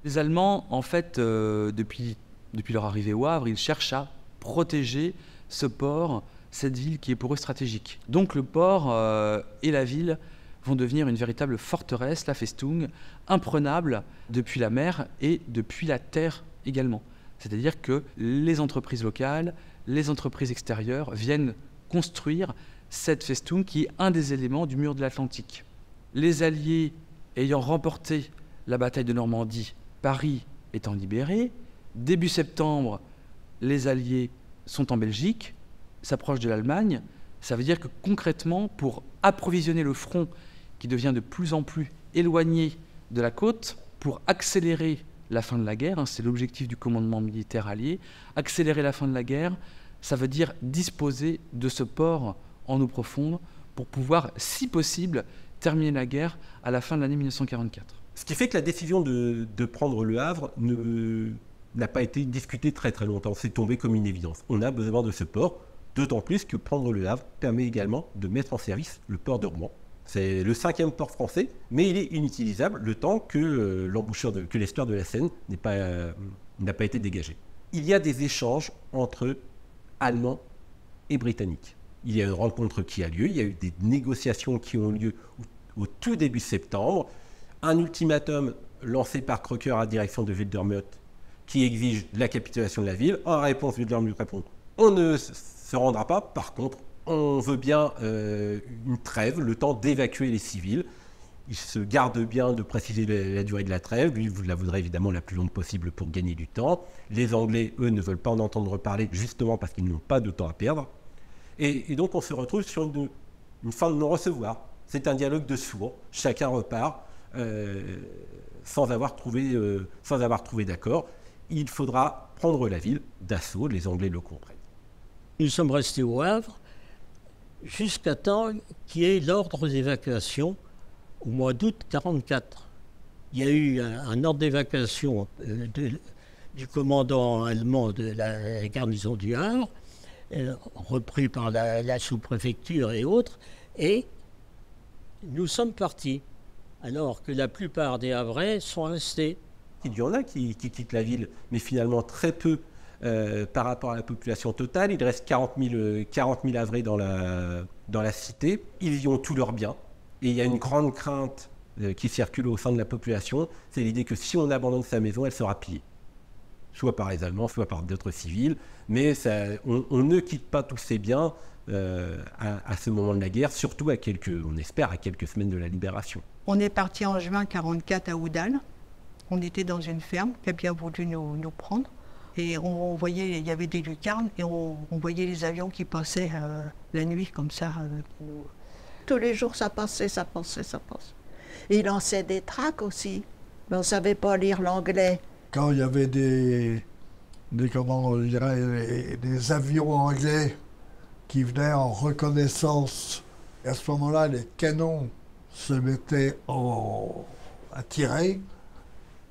Les Allemands, en fait, depuis leur arrivée au Havre, ils cherchent à protéger ce port, cette ville qui est pour eux stratégique. Donc le port et la ville vont devenir une véritable forteresse, la Festung, imprenable depuis la mer et depuis la terre également. C'est-à-dire que les entreprises locales, les entreprises extérieures viennent construire cette Festung qui est un des éléments du mur de l'Atlantique. les Alliés ayant remporté la bataille de Normandie, Paris étant libéré. Début septembre, les Alliés sont en Belgique, s'approchent de l'Allemagne. Ça veut dire que concrètement, pour approvisionner le front qui devient de plus en plus éloigné de la côte, pour accélérer la fin de la guerre, hein, c'est l'objectif du commandement militaire allié, accélérer la fin de la guerre, ça veut dire disposer de ce port en eau profonde pour pouvoir, si possible, terminer la guerre à la fin de l'année 1944. Ce qui fait que la décision de prendre le Havre n'a pas été discutée très très longtemps, c'est tombé comme une évidence. On a besoin de ce port, d'autant plus que prendre le Havre permet également de mettre en service le port de Rouen. C'est le 5e port français, mais il est inutilisable le temps que que l'estuaire de la Seine n'a pas été dégagé. Il y a des échanges entre Allemands et Britanniques. Il y a une rencontre qui a lieu, il y a eu des négociations qui ont lieu au tout début septembre, un ultimatum lancé par Crocker à la direction de Wildermuth qui exige la capitulation de la ville. En réponse, Wildermuth répond « On ne se rendra pas, par contre, on veut bien une trêve, le temps d'évacuer les civils. » Il se garde bien de préciser la durée de la trêve. Lui, vous la voudrez évidemment la plus longue possible pour gagner du temps. Les Anglais, eux, ne veulent pas en entendre parler justement parce qu'ils n'ont pas de temps à perdre. Et donc, on se retrouve sur une fin de non-recevoir. C'est un dialogue de sourds. Chacun repart sans avoir trouvé d'accord. Il faudra prendre la ville d'assaut. Les Anglais le comprennent. Nous sommes restés au Havre jusqu'à temps qu'il y ait l'ordre d'évacuation au mois d'août 1944. Il y a eu un ordre d'évacuation du commandant allemand de la garnison du Havre, repris par la sous-préfecture et autres, et nous sommes partis, alors que la plupart des Havrais sont restés. Il y en a qui quittent la ville, mais finalement très peu par rapport à la population totale. Il reste 40 000 Havrais dans la cité. Ils y ont tous leurs biens. Et il y a une grande crainte qui circule au sein de la population, c'est l'idée que si on abandonne sa maison, elle sera pillée. Soit par les Allemands, soit par d'autres civils. Mais on ne quitte pas tous ces biens à ce moment de la guerre, surtout on espère, à quelques semaines de la libération. On est parti en juin 1944 à Oudal. On était dans une ferme qui a bien voulu nous prendre. Et on voyait, il y avait des lucarnes, et on voyait les avions qui passaient la nuit comme ça. Tous les jours, ça passait. Et il lançait des tracts aussi. Mais on ne savait pas lire l'anglais. Quand il y avait des avions anglais qui venaient en reconnaissance, et à ce moment-là, les canons se mettaient à tirer.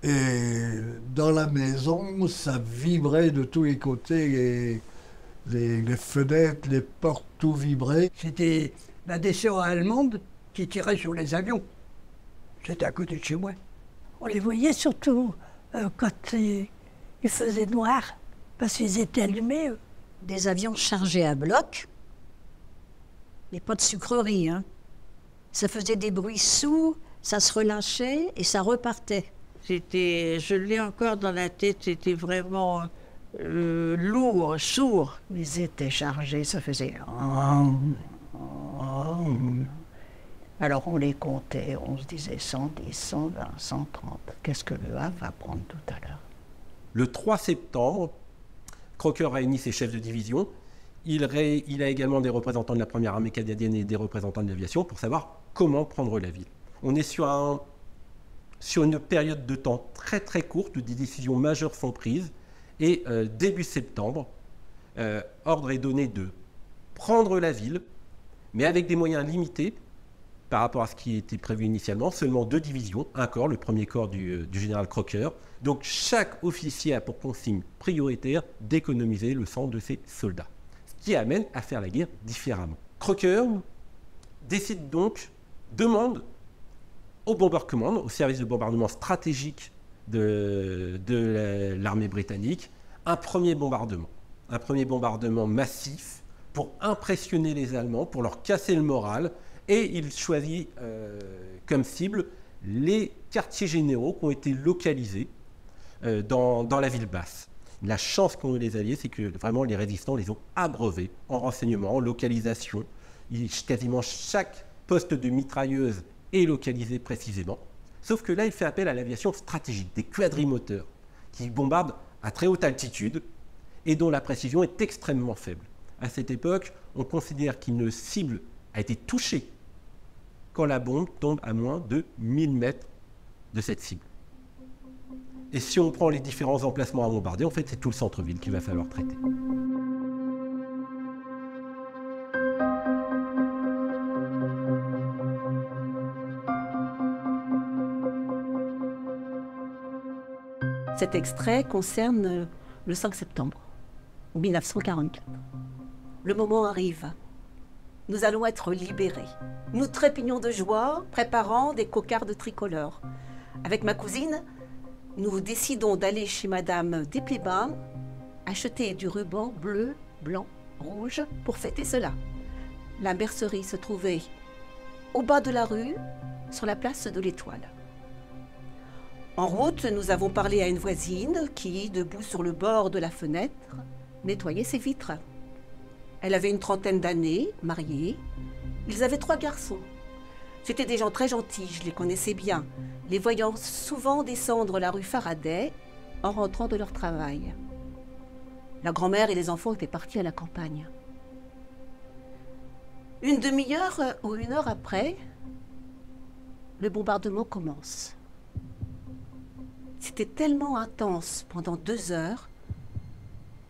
Et dans la maison, ça vibrait de tous les côtés. Les fenêtres, les portes, tout vibrait. C'était la descente allemande qui tirait sur les avions. C'était à côté de chez moi. On les voyait surtout quand il faisait noir, parce qu'ils étaient allumés. Des avions chargés à bloc, mais pas de sucrerie. Hein. Ça faisait des bruits sourds, ça se relâchait et ça repartait. Je l'ai encore dans la tête, c'était vraiment lourd, sourd. Ils étaient chargés, ça faisait... Alors on les comptait, on se disait 110, 120, 130. Qu'est-ce que le Havre va prendre tout à l'heure? Le 3 septembre, Crocker réunit ses chefs de division. Il a également des représentants de la première armée canadienne et des représentants de l'aviation pour savoir comment prendre la ville. On est sur une période de temps très très courte où des décisions majeures sont prises. Et début septembre, ordre est donné de prendre la ville, mais avec des moyens limités par rapport à ce qui était prévu initialement, seulement 2 divisions, un corps, le premier corps du général Crocker. Donc chaque officier a pour consigne prioritaire d'économiser le sang de ses soldats, ce qui amène à faire la guerre différemment. Crocker décide donc, demande au Bomber Command, au service de bombardement stratégique de l'armée britannique, un premier bombardement massif pour impressionner les Allemands, pour leur casser le moral, et il choisit comme cible les quartiers généraux qui ont été localisés dans la ville basse. La chance qu'ont eu les Alliés, c'est que vraiment les résistants les ont abreuvés en renseignement, en localisation. Quasiment chaque poste de mitrailleuse est localisé précisément. Sauf que là, il fait appel à l'aviation stratégique, des quadrimoteurs, qui bombardent à très haute altitude et dont la précision est extrêmement faible. À cette époque, on considère qu'une cible a été touchée quand la bombe tombe à moins de 1000 mètres de cette cible. Et si on prend les différents emplacements à bombarder, en fait, c'est tout le centre-ville qu'il va falloir traiter. Cet extrait concerne le 5 septembre 1944. Le moment arrive. Nous allons être libérés. Nous trépignons de joie, préparant des cocardes tricolores. Avec ma cousine, nous décidons d'aller chez Madame Desplis-Bains acheter du ruban bleu, blanc, rouge pour fêter cela. La bercerie se trouvait au bas de la rue, sur la place de l'Étoile. En route, nous avons parlé à une voisine qui, debout sur le bord de la fenêtre, nettoyait ses vitres. Elle avait une trentaine d'années, mariée. Ils avaient 3 garçons. C'étaient des gens très gentils, je les connaissais bien, les voyant souvent descendre la rue Faraday en rentrant de leur travail. La grand-mère et les enfants étaient partis à la campagne. Une demi-heure ou 1 heure après, le bombardement commence. C'était tellement intense pendant 2 heures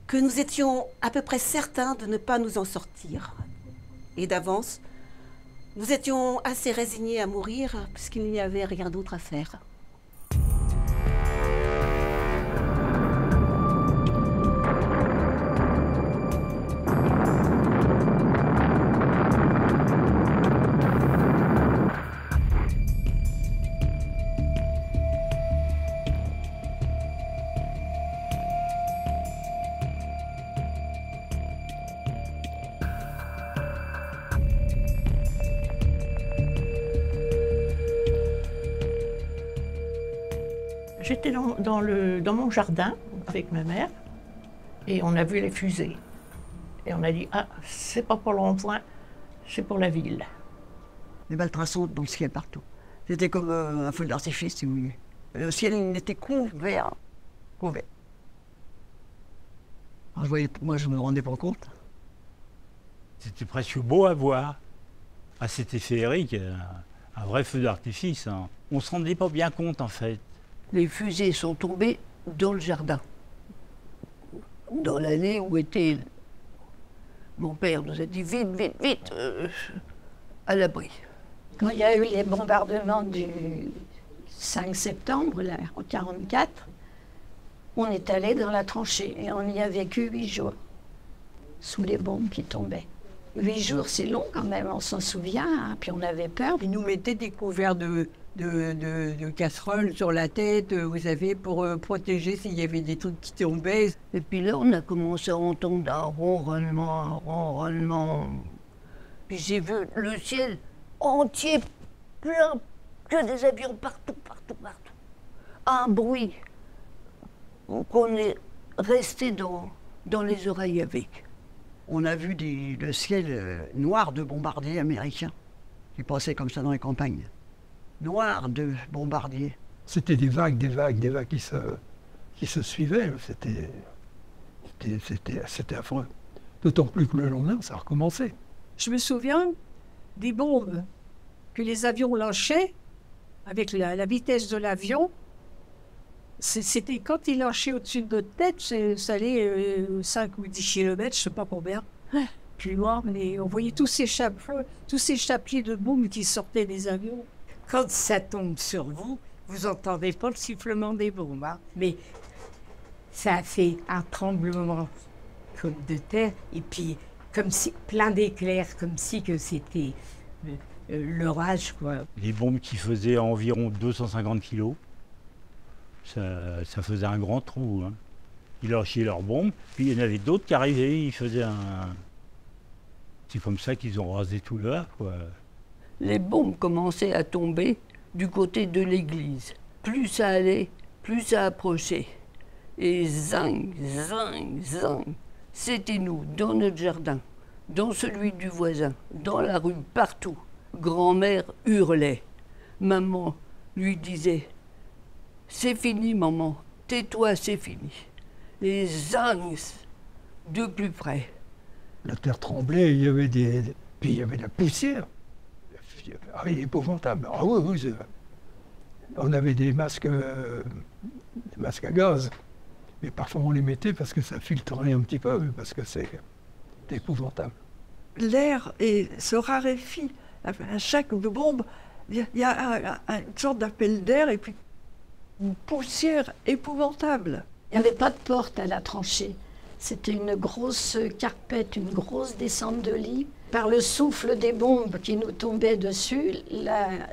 que nous étions à peu près certains de ne pas nous en sortir. Et d'avance, nous étions assez résignés à mourir puisqu'il n'y avait rien d'autre à faire. J'étais dans mon jardin avec ma mère et on a vu les fusées. Et on a dit, ah, c'est pas pour le rond-point, c'est pour la ville. Les balles traçantes dans le ciel partout. C'était comme un feu d'artifice, si vous voulez. Le ciel il était couvert. Couvert. Alors, moi, je me rendais pas compte. C'était presque beau à voir. Ah, c'était féerique, un vrai feu d'artifice. Hein. On se rendait pas bien compte, en fait. Les fusées sont tombées dans le jardin. Dans l'allée où était... Mon père nous a dit vite, vite, vite, à l'abri. Quand il y a eu les bombardements du 5 septembre, là, en 1944, on est allé dans la tranchée et on y a vécu 8 jours, sous les bombes qui tombaient. 8 jours, c'est long quand même, on s'en souvient, hein, puis on avait peur. Ils nous mettaient des couverts de casseroles sur la tête, vous savez, pour protéger s'il y avait des trucs qui tombaient. Et puis là, on a commencé à entendre un ronronnement. Puis j'ai vu le ciel entier, plein, que des avions partout. Un bruit qu'on est resté dans les oreilles avec. On a vu le ciel noir de bombardiers américains qui passaient comme ça dans les campagnes. Noir de bombardiers. C'était des vagues qui se suivaient. C'était affreux. D'autant plus que le lendemain, ça recommençait. Je me souviens des bombes que les avions lâchaient avec la vitesse de l'avion. C'était quand ils lâchaient au-dessus de notre tête, ça allait 5 ou 10 km, je ne sais pas combien. Plus loin, mais on voyait tous ces chapeliers de bombes qui sortaient des avions. Quand ça tombe sur vous, vous n'entendez pas le sifflement des bombes. Hein? Mais ça a fait un tremblement comme de terre, et puis comme si plein d'éclairs, comme si que c'était l'orage, quoi. Les bombes qui faisaient environ 250 kilos, ça faisait un grand trou. Hein. Ils lâchaient leurs bombes, puis il y en avait d'autres qui arrivaient, ils faisaient un... C'est comme ça qu'ils ont rasé tout le Havre, quoi. Les bombes commençaient à tomber du côté de l'église. Plus ça allait, plus ça approchait. Et zing, c'était nous, dans notre jardin, dans celui du voisin, dans la rue, partout. Grand-mère hurlait. maman lui disait « C'est fini, maman, tais-toi, c'est fini ». Et zang, de plus près. La terre tremblait, il y avait puis il y avait de la poussière. Ah, épouvantable. Ah oui, oui, on avait des masques à gaz. Mais parfois on les mettait parce que ça filtrait un petit peu, parce que c'est épouvantable. L'air se raréfie. À chaque bombe, il y a une sorte d'appel d'air et puis une poussière épouvantable. Il n'y avait pas de porte à la tranchée. C'était une grosse carpette, une grosse descente de lit. Par le souffle des bombes qui nous tombaient dessus,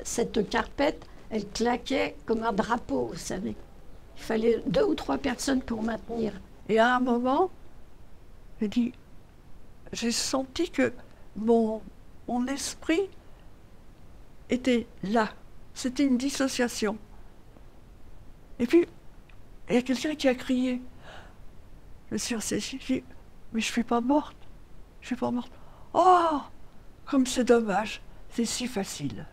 cette carpette, elle claquait comme un drapeau, vous savez. Il fallait 2 ou 3 personnes pour maintenir. Et à un moment, j'ai senti que mon esprit était là. C'était une dissociation. Et puis, il y a quelqu'un qui a crié. Je me suis ressaisie, j'ai dit, mais je ne suis pas morte. Je ne suis pas morte. Oh, comme c'est dommage, c'est si facile.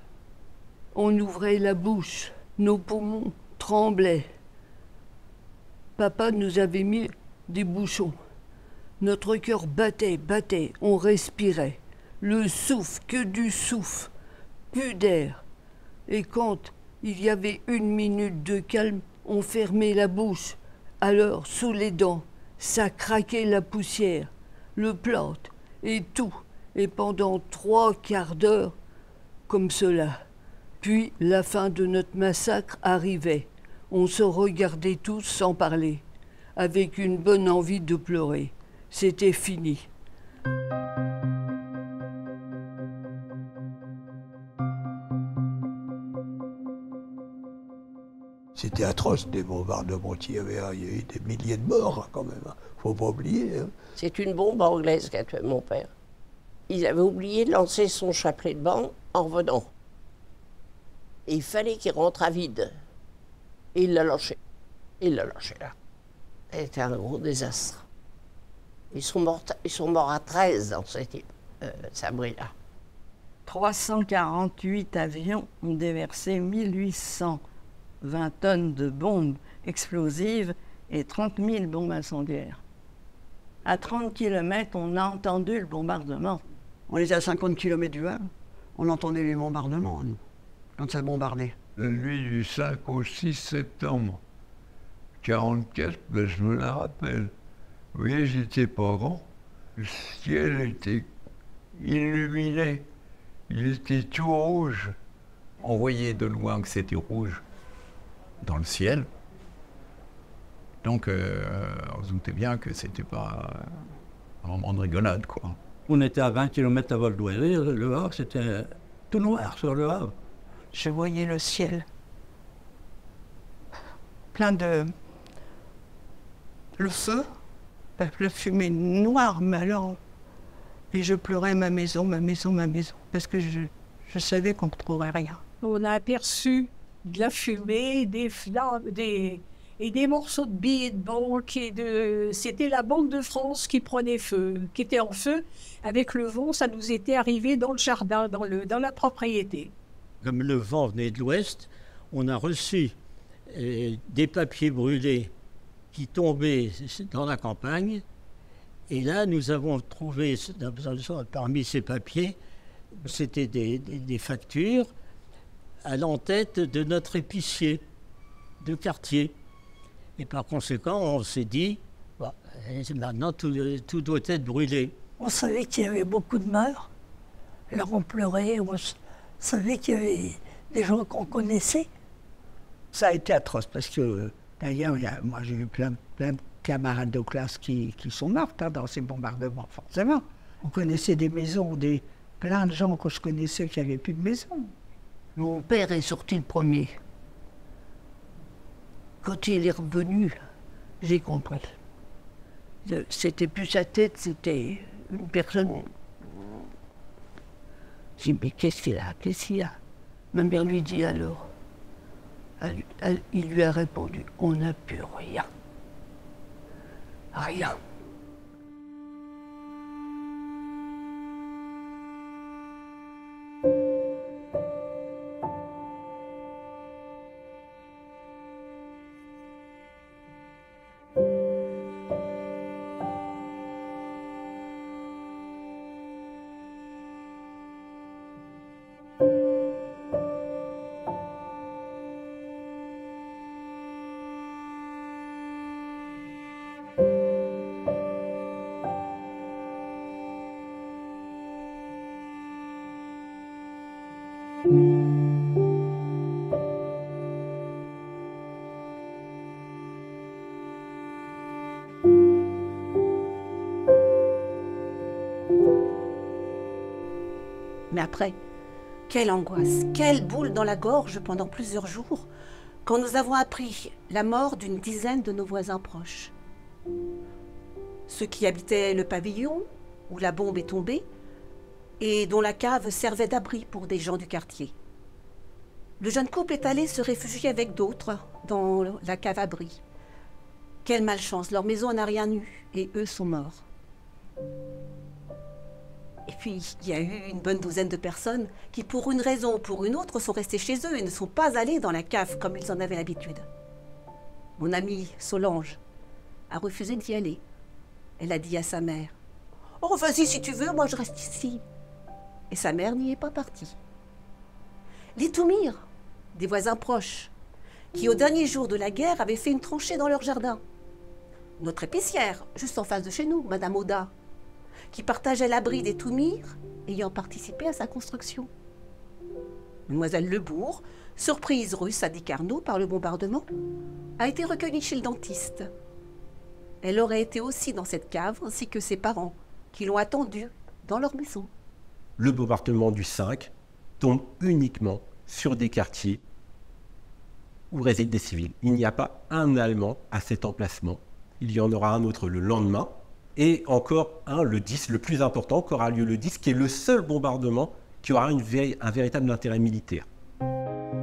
On ouvrait la bouche, nos poumons tremblaient. Papa nous avait mis des bouchons. Notre cœur battait, on respirait. Le souffle, que du souffle, plus d'air. Et quand il y avait 1 minute de calme, on fermait la bouche. Alors, sous les dents, ça craquait la poussière, le plâtre et tout. Et pendant 3 quarts d'heure, comme cela. Puis la fin de notre massacre arrivait. On se regardait tous sans parler, avec une bonne envie de pleurer. C'était fini. C'était atroce, des bombardements. Il y a eu des milliers de morts, quand même. Faut pas oublier. Hein. C'est une bombe anglaise qu'a tué mon père. Il avait oublié de lancer son chapelet de banc en revenant. Et il fallait qu'il rentre à vide. Et il l'a lâché. Il l'a lâché là. C'était un gros désastre. Ils sont morts à 13 dans cette abri-là. 348 avions ont déversé 1820 tonnes de bombes explosives et 30 000 bombes incendiaires. À 30 km, on a entendu le bombardement. On était à 50 km du Havre. On entendait les bombardements, nous, quand ça bombardait. La nuit du 5 au 6 septembre 1944, ben, je me la rappelle. Vous voyez, j'étais pas grand. Le ciel était illuminé. Il était tout rouge. On voyait de loin que c'était rouge dans le ciel. Donc, on se doutait bien que c'était pas un moment de rigolade, quoi. On était à 20 km à vol d'oiseau. Le Havre, c'était tout noir sur le Havre. Je voyais le ciel plein de... le feu, la fumée noire, mais alors... Et je pleurais ma maison, ma maison, ma maison, parce que je savais qu'on ne trouverait rien. On a aperçu de la fumée, des flammes, et des morceaux de billets de banque. C'était la Banque de France qui prenait feu, qui était en feu. Avec le vent, ça nous était arrivé dans le jardin, dans la propriété. Comme le vent venait de l'ouest, on a reçu des papiers brûlés qui tombaient dans la campagne. Et là, nous avons trouvé, parmi ces papiers, c'était des factures à l'entête de notre épicier de quartier. Et par conséquent, on s'est dit, bah, maintenant tout doit être brûlé. On savait qu'il y avait beaucoup de morts. Alors on pleurait, on savait qu'il y avait des gens qu'on connaissait. Ça a été atroce parce que, d'ailleurs, moi j'ai eu plein de camarades de classe qui sont morts dans ces bombardements, forcément. On connaissait des maisons, plein de gens que je connaissais qui n'avaient plus de maison. Mon père est sorti le premier. Quand il est revenu, j'ai compris. C'était plus sa tête, c'était une personne. J'ai dit, mais qu'est-ce qu'il a? Qu'est-ce qu'il a? Ma mère lui dit alors. Il lui a répondu, on n'a plus rien. Rien. Mais après, quelle angoisse, quelle boule dans la gorge pendant plusieurs jours, quand nous avons appris la mort d'une dizaine de nos voisins proches. Ceux qui habitaient le pavillon où la bombe est tombée et dont la cave servait d'abri pour des gens du quartier. Le jeune couple est allé se réfugier avec d'autres dans la cave abri. Quelle malchance, leur maison n'a rien eu et eux sont morts. Et puis, il y a eu une bonne douzaine de personnes qui, pour une raison ou pour une autre, sont restées chez eux et ne sont pas allées dans la cave comme ils en avaient l'habitude. Mon amie Solange a refusé d'y aller. Elle a dit à sa mère « Oh, vas-y si tu veux, moi je reste ici. » Et sa mère n'y est pas partie. Les Toumir, des voisins proches, qui au dernier jour de la guerre avaient fait une tranchée dans leur jardin. Notre épicière, juste en face de chez nous, Madame Oda, qui partageait l'abri des Toumir, ayant participé à sa construction. Mademoiselle Lebourg, surprise rue Sadi Carnot par le bombardement, a été recueillie chez le dentiste. Elle aurait été aussi dans cette cave, ainsi que ses parents, qui l'ont attendue dans leur maison. Le bombardement du 5 tombe uniquement sur des quartiers où résident des civils. Il n'y a pas un Allemand à cet emplacement. Il y en aura un autre le lendemain. Et encore un, le 10, le plus important, qu'aura lieu le 10, qui est le seul bombardement qui aura un véritable intérêt militaire.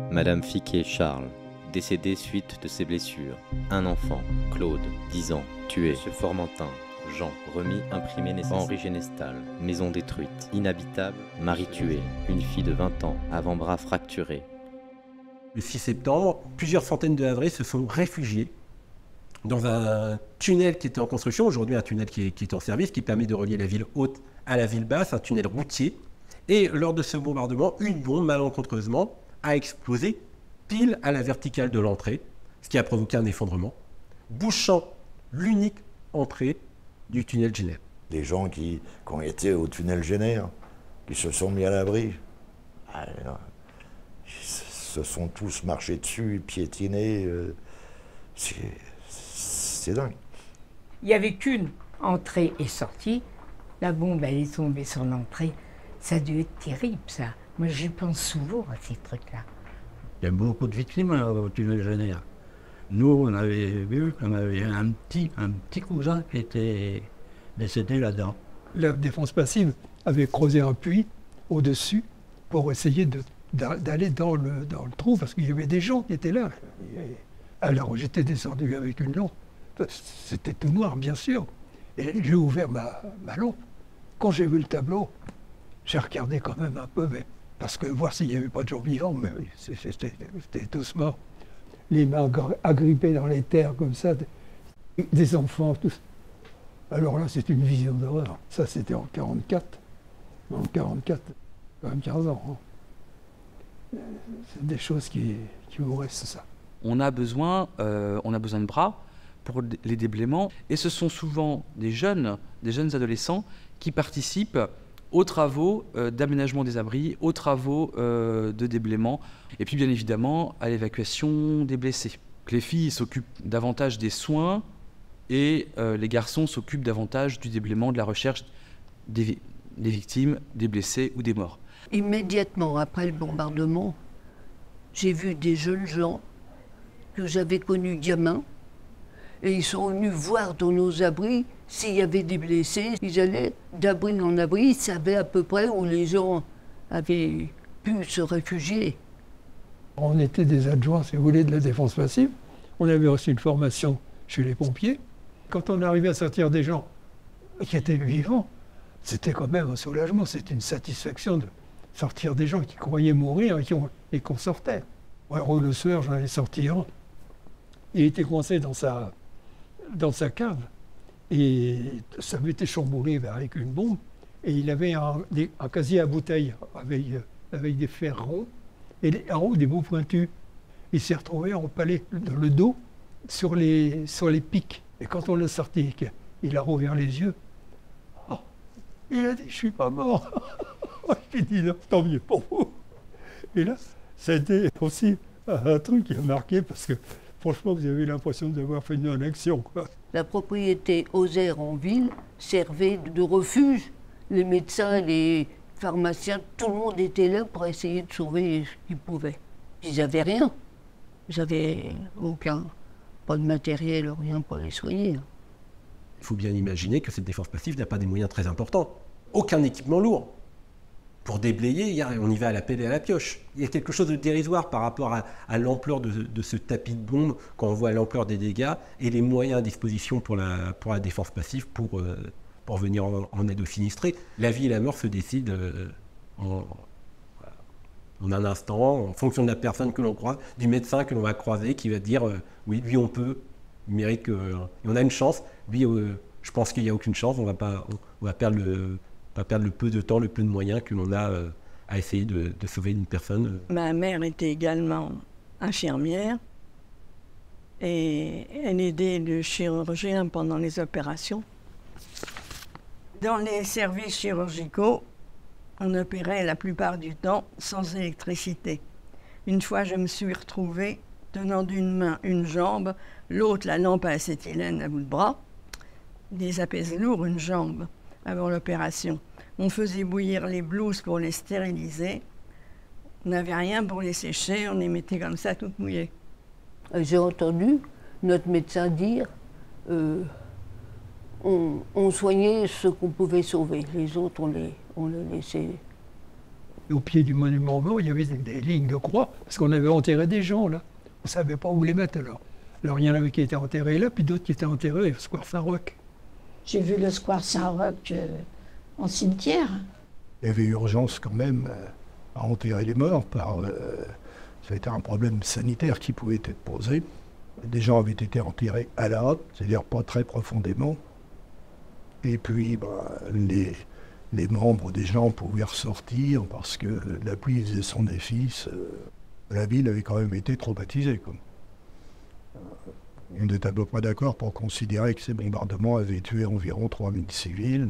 Madame Fiquet-Charles, décédée suite de ses blessures. Un enfant, Claude, 10 ans, tué. Monsieur Formentin, Jean, remis, imprimé, nécessaire. Henri Genestal, maison détruite. Inhabitable, mari tué. Une fille de 20 ans, avant-bras fracturé. Le 6 septembre, plusieurs centaines de Havrais se sont réfugiés dans un tunnel qui était en construction, aujourd'hui un tunnel qui est en service, qui permet de relier la ville haute à la ville basse, un tunnel routier. Et lors de ce bombardement, une bombe, malencontreusement, a explosé pile à la verticale de l'entrée, ce qui a provoqué un effondrement, bouchant l'unique entrée du tunnel Jenner. Des gens qui ont été au tunnel Jenner, qui se sont mis à l'abri, ils se sont tous marchés dessus, piétinés, c'est dingue. Il n'y avait qu'une entrée et sortie. La bombe, elle est tombée sur l'entrée. Ça a dû être terrible, ça. Moi, j'y pense souvent à ces trucs-là. Il y a beaucoup de victimes au tunnel Jenner. Nous, on avait vu qu'on avait un petit cousin qui était décédé là-dedans. La défense passive avait creusé un puits au-dessus pour essayer d'aller dans le trou, parce qu'il y avait des gens qui étaient là. Alors j'étais descendu avec une lampe. C'était tout noir, bien sûr. Et j'ai ouvert ma lampe. Quand j'ai vu le tableau, j'ai regardé quand même un peu, mais, parce que voir s'il n'y avait pas de gens vivants, mais c'était tous morts. Les mains agrippées dans les terres comme ça, des enfants, tous. Alors là, c'est une vision d'horreur. Ça, c'était en 1944. En 1944, quand même 15 ans. Hein. C'est des choses qui vous restent, ça. On a besoin de bras pour les déblaiements. Et ce sont souvent des jeunes adolescents qui participent aux travaux d'aménagement des abris, aux travaux de déblaiement, et puis bien évidemment à l'évacuation des blessés. Les filles s'occupent davantage des soins et les garçons s'occupent davantage du déblaiement, de la recherche des victimes, des blessés ou des morts. Immédiatement après le bombardement, j'ai vu des jeunes gens que j'avais connus gamins, et ils sont venus voir dans nos abris s'il y avait des blessés. Ils allaient d'abri en abri, ils savaient à peu près où les gens avaient pu se réfugier. On était des adjoints, si vous voulez, de la défense passive. On avait reçu une formation chez les pompiers. Quand on arrivait à sortir des gens qui étaient vivants, c'était quand même un soulagement, c'était une satisfaction de sortir des gens qui croyaient mourir et qu'on sortait. Alors, le soir, j'en ai sorti un. Il était coincé dans sa cave. Et ça avait été chamboulé avec une bombe. Et il avait un casier à bouteilles avec des fers ronds et en haut des bouts pointus. Il s'est retrouvé empalé dans le dos sur les pics. Et quand on l'a sorti, il a rouvert les yeux. Oh, il a dit, je suis pas mort. J'ai dit, non, tant mieux pour vous. Et là, ça a été aussi un truc qui a marqué parce que franchement, vous avez l'impression d'avoir fait une action, quoi. La propriété Ozer en ville servait de refuge. Les médecins pharmaciens, tout le monde était là pour essayer de sauver ce qu'ils pouvaient. Ils n'avaient rien. Ils n'avaient pas de matériel, rien pour les soigner. Il faut bien imaginer que cette défense passive n'a pas des moyens très importants. Aucun équipement lourd. Pour déblayer, on y va à la pelle et à la pioche. Il y a quelque chose de dérisoire par rapport à l'ampleur de ce tapis de bombes, quand on voit l'ampleur des dégâts et les moyens à disposition pour la défense passive pour venir en aide aux sinistrés. La vie et la mort se décident en un instant, en fonction de la personne que l'on croise, du médecin que l'on va croiser, qui va dire oui, lui on peut, il mérite que... et on a une chance, lui je pense qu'il n'y a aucune chance, on va perdre le peu de temps, le peu de moyens que l'on a à essayer de sauver une personne. Ma mère était également infirmière et elle aidait le chirurgien pendant les opérations. Dans les services chirurgicaux, on opérait la plupart du temps sans électricité. Une fois, je me suis retrouvée tenant d'une main une jambe, l'autre la lampe à acétylène à bout de bras. Des apaises lourds, une jambe, avant l'opération. On faisait bouillir les blouses pour les stériliser. On n'avait rien pour les sécher, on les mettait comme ça, toutes mouillées. J'ai entendu notre médecin dire on soignait ceux qu'on pouvait sauver. Les autres, on les laissait. Au pied du monument mort, il y avait des lignes de croix, parce qu'on avait enterré des gens, là. On ne savait pas où les mettre, alors. Alors, il y en avait qui étaient enterrés là, puis d'autres qui étaient enterrés au Square Saint-Roch. J'ai vu le Square Saint-Roch en cimetière. Il y avait urgence quand même à enterrer les morts, ça a été un problème sanitaire qui pouvait être posé. Des gens avaient été enterrés à la hâte, c'est-à-dire pas très profondément. Et puis, les membres des gens pouvaient ressortir parce que la pluie faisait son office. La ville avait quand même été traumatisée. On n'était à peu près d'accord pour considérer que ces bombardements avaient tué environ 3000 civils.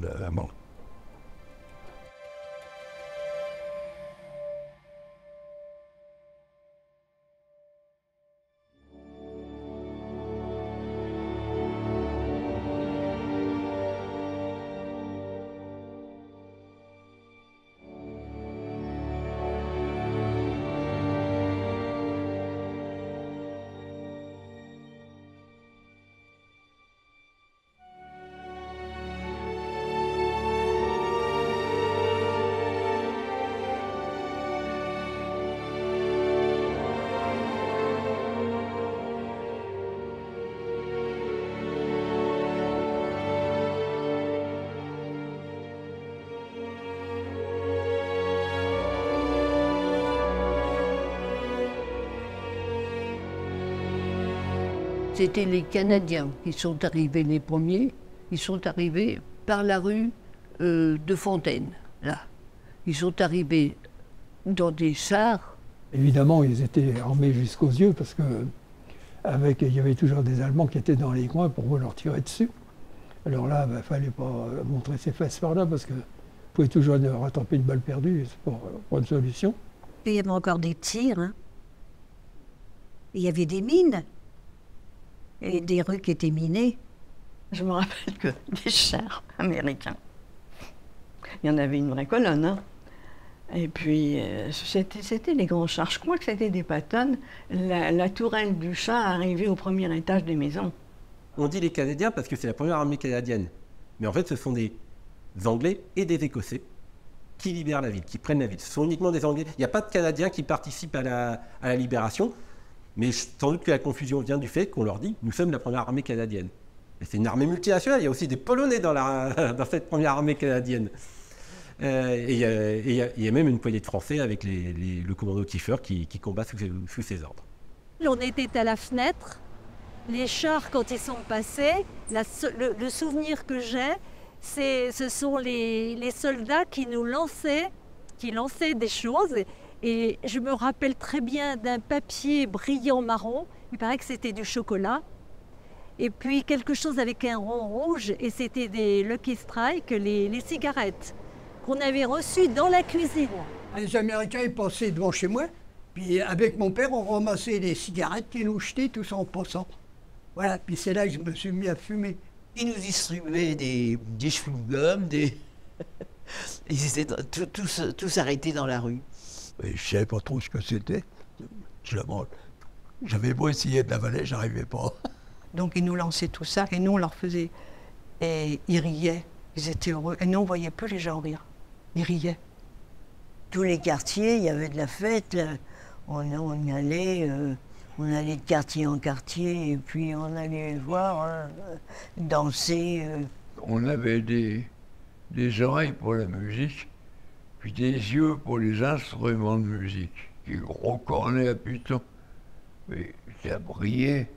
C'était les Canadiens qui sont arrivés les premiers. Ils sont arrivés par la rue de Fontaine, là. Ils sont arrivés dans des chars. Évidemment, ils étaient armés jusqu'aux yeux parce que il y avait toujours des Allemands qui étaient dans les coins pour leur tirer dessus. Alors là, il ne fallait pas montrer ses fesses par là parce que vous pouvez toujours rattraper une balle perdue, c'est pas une solution. Il y avait encore des tirs, hein. Il y avait des mines. Et des rues qui étaient minées. Je me rappelle que des chars américains, il y en avait une vraie colonne, hein. Et puis, c'était les grands chars. Je crois que c'était des Patton. La tourelle du char arrivait au premier étage des maisons. On dit les Canadiens parce que c'est la première armée canadienne. Mais en fait, ce sont des Anglais et des Écossais qui libèrent la ville, qui prennent la ville. Ce sont uniquement des Anglais. Il n'y a pas de Canadiens qui participent à la libération. Mais sans doute que la confusion vient du fait qu'on leur dit « nous sommes la première armée canadienne ». Et c'est une armée multinationale, il y a aussi des Polonais dans cette première armée canadienne. Et il y a même une poignée de Français avec le commando Kiefer qui combat sous ses ordres. On était à la fenêtre, les chars quand ils sont passés, le souvenir que j'ai, ce sont les soldats qui nous lançaient des choses. Et je me rappelle très bien d'un papier brillant marron, il paraît que c'était du chocolat, et puis quelque chose avec un rond rouge, et c'était des Lucky Strike, les cigarettes, qu'on avait reçues dans la cuisine. Les Américains ils passaient devant chez moi, puis avec mon père, on ramassait les cigarettes qu'ils nous jetaient tous en passant. Voilà, puis c'est là que je me suis mis à fumer. Ils nous distribuaient des chewing-gums, Ils étaient tous arrêtés dans la rue. Et je ne savais pas trop ce que c'était. J'avais beau essayer de l'avaler, j'arrivais pas. Donc ils nous lançaient tout ça et nous on leur faisait. Et ils riaient, ils étaient heureux. Et nous on ne voyait plus les gens rire. Ils riaient. Tous les quartiers, il y avait de la fête. Là. On y allait, on allait de quartier en quartier et puis on allait voir danser. On avait des oreilles pour la musique, puis des yeux pour les instruments de musique, qui gros cornets à putain. Mais ça brillait.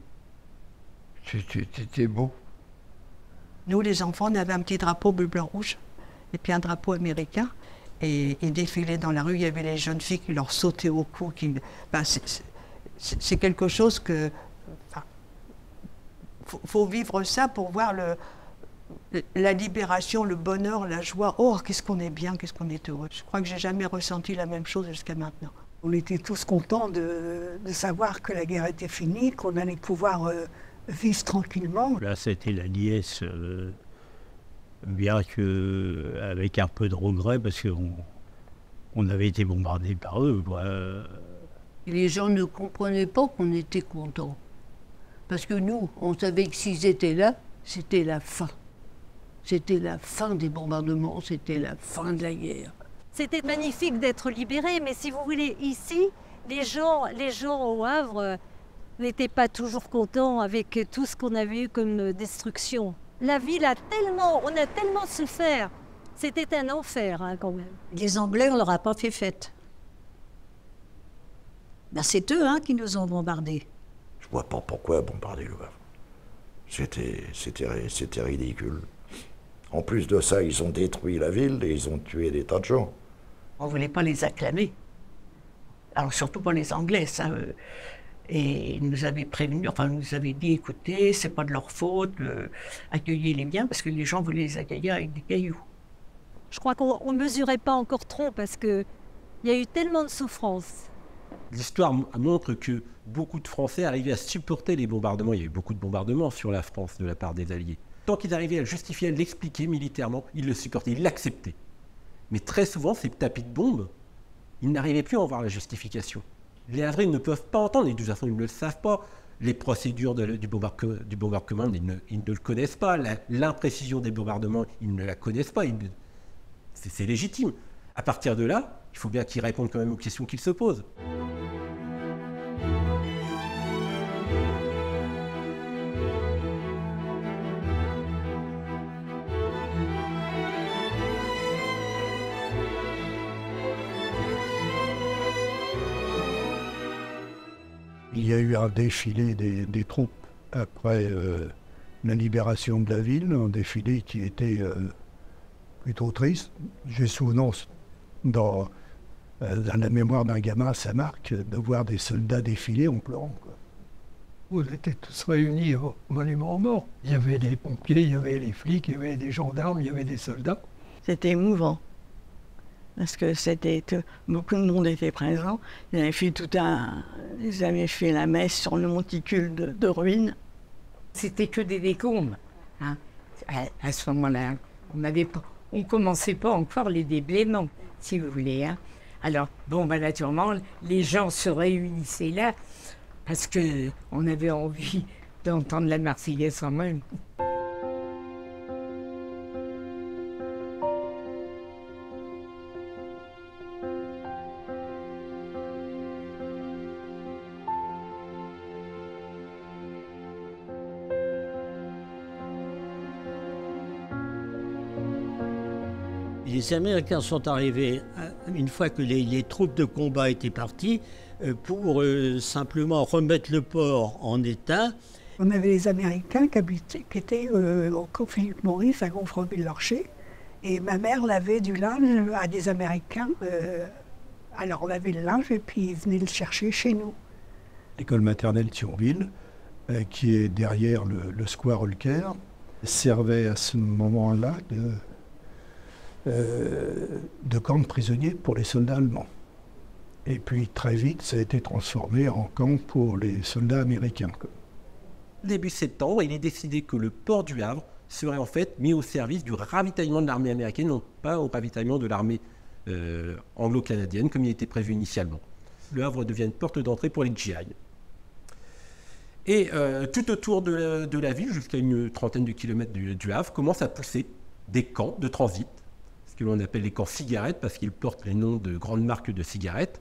C'était beau. Nous, les enfants, on avait un petit drapeau bleu, blanc, rouge, et puis un drapeau américain. Et ils défilaient dans la rue, il y avait les jeunes filles qui leur sautaient au cou. C'est quelque chose que... faut vivre ça pour voir la libération, le bonheur, la joie. Oh, qu'est-ce qu'on est bien, qu'est-ce qu'on est heureux. Je crois que j'ai jamais ressenti la même chose jusqu'à maintenant. On était tous contents de savoir que la guerre était finie, qu'on allait pouvoir vivre tranquillement. Là, c'était la nièce, bien qu'avec un peu de regret, parce qu'on avait été bombardés par eux. Et les gens ne comprenaient pas qu'on était contents. Parce que nous, on savait que s'ils étaient là, c'était la fin. C'était la fin des bombardements, c'était la fin de la guerre. C'était magnifique d'être libérés, mais si vous voulez, ici, les gens au Havre n'étaient pas toujours contents avec tout ce qu'on avait eu comme destruction. La ville on a tellement souffert. C'était un enfer, hein, quand même. Les Anglais, on ne leur a pas fait fête. Ben, c'est eux qui nous ont bombardés. Je vois pas pourquoi bombarder le Havre. C'était ridicule. En plus de ça, ils ont détruit la ville et ils ont tué des tas de gens. On ne voulait pas les acclamer. Alors surtout pas les Anglais, ça. Et ils nous avaient prévenus, enfin, ils nous avaient dit, écoutez, c'est pas de leur faute, accueillez-les bien, parce que les gens voulaient les accueillir avec des cailloux. Je crois qu'on ne mesurait pas encore trop, parce qu'il y a eu tellement de souffrances. L'histoire montre que beaucoup de Français arrivaient à supporter les bombardements. Il y a eu beaucoup de bombardements sur la France de la part des Alliés. Tant qu'ils arrivaient à le justifier, à l'expliquer militairement, ils le supportaient, ils l'acceptaient. Mais très souvent, ces tapis de bombes, ils n'arrivaient plus à en voir la justification. Les Havrais ne peuvent pas entendre, et de toute façon, ils ne le savent pas. Les procédures du bombardement, ils ne le connaissent pas. L'imprécision des bombardements, ils ne la connaissent pas. C'est légitime. À partir de là, il faut bien qu'ils répondent quand même aux questions qu'ils se posent. Il y a eu un défilé des troupes après la libération de la ville, un défilé qui était plutôt triste. J'ai souvenance dans la mémoire d'un gamin à Saint-Marc de voir des soldats défiler en pleurant. Vous étiez tous réunis au monument aux morts. Il y avait des pompiers, il y avait les flics, il y avait des gendarmes, il y avait des soldats. C'était émouvant. Parce que beaucoup de monde était présent. Ils avaient fait la messe sur le monticule de ruines. C'était que des décombres. Hein. À ce moment-là, on commençait pas encore les déblaiements, si vous voulez. Hein. Alors, naturellement, les gens se réunissaient là parce qu'on avait envie d'entendre la Marseillaise en même. Les Américains sont arrivés, une fois que les troupes de combat étaient parties, pour simplement remettre le port en état. On avait les Américains qui étaient au camp Philippe Maurice à Gonfreville-Larcher. Et ma mère lavait du linge à des Américains. Alors on lavait le linge et puis ils venaient le chercher chez nous. L'école maternelle Thionville, qui est derrière le square Holker, servait à ce moment-là de camp de prisonniers pour les soldats allemands. Et puis très vite, ça a été transformé en camp pour les soldats américains. Début septembre, il est décidé que le port du Havre serait en fait mis au service du ravitaillement de l'armée américaine, non pas au ravitaillement de l'armée anglo-canadienne, comme il était prévu initialement. Le Havre devient une porte d'entrée pour les GI. Et tout autour de la ville, jusqu'à une trentaine de kilomètres du Havre, commencent à pousser des camps de transit, ce que l'on appelle les camps cigarettes, parce qu'ils portent les noms de grandes marques de cigarettes,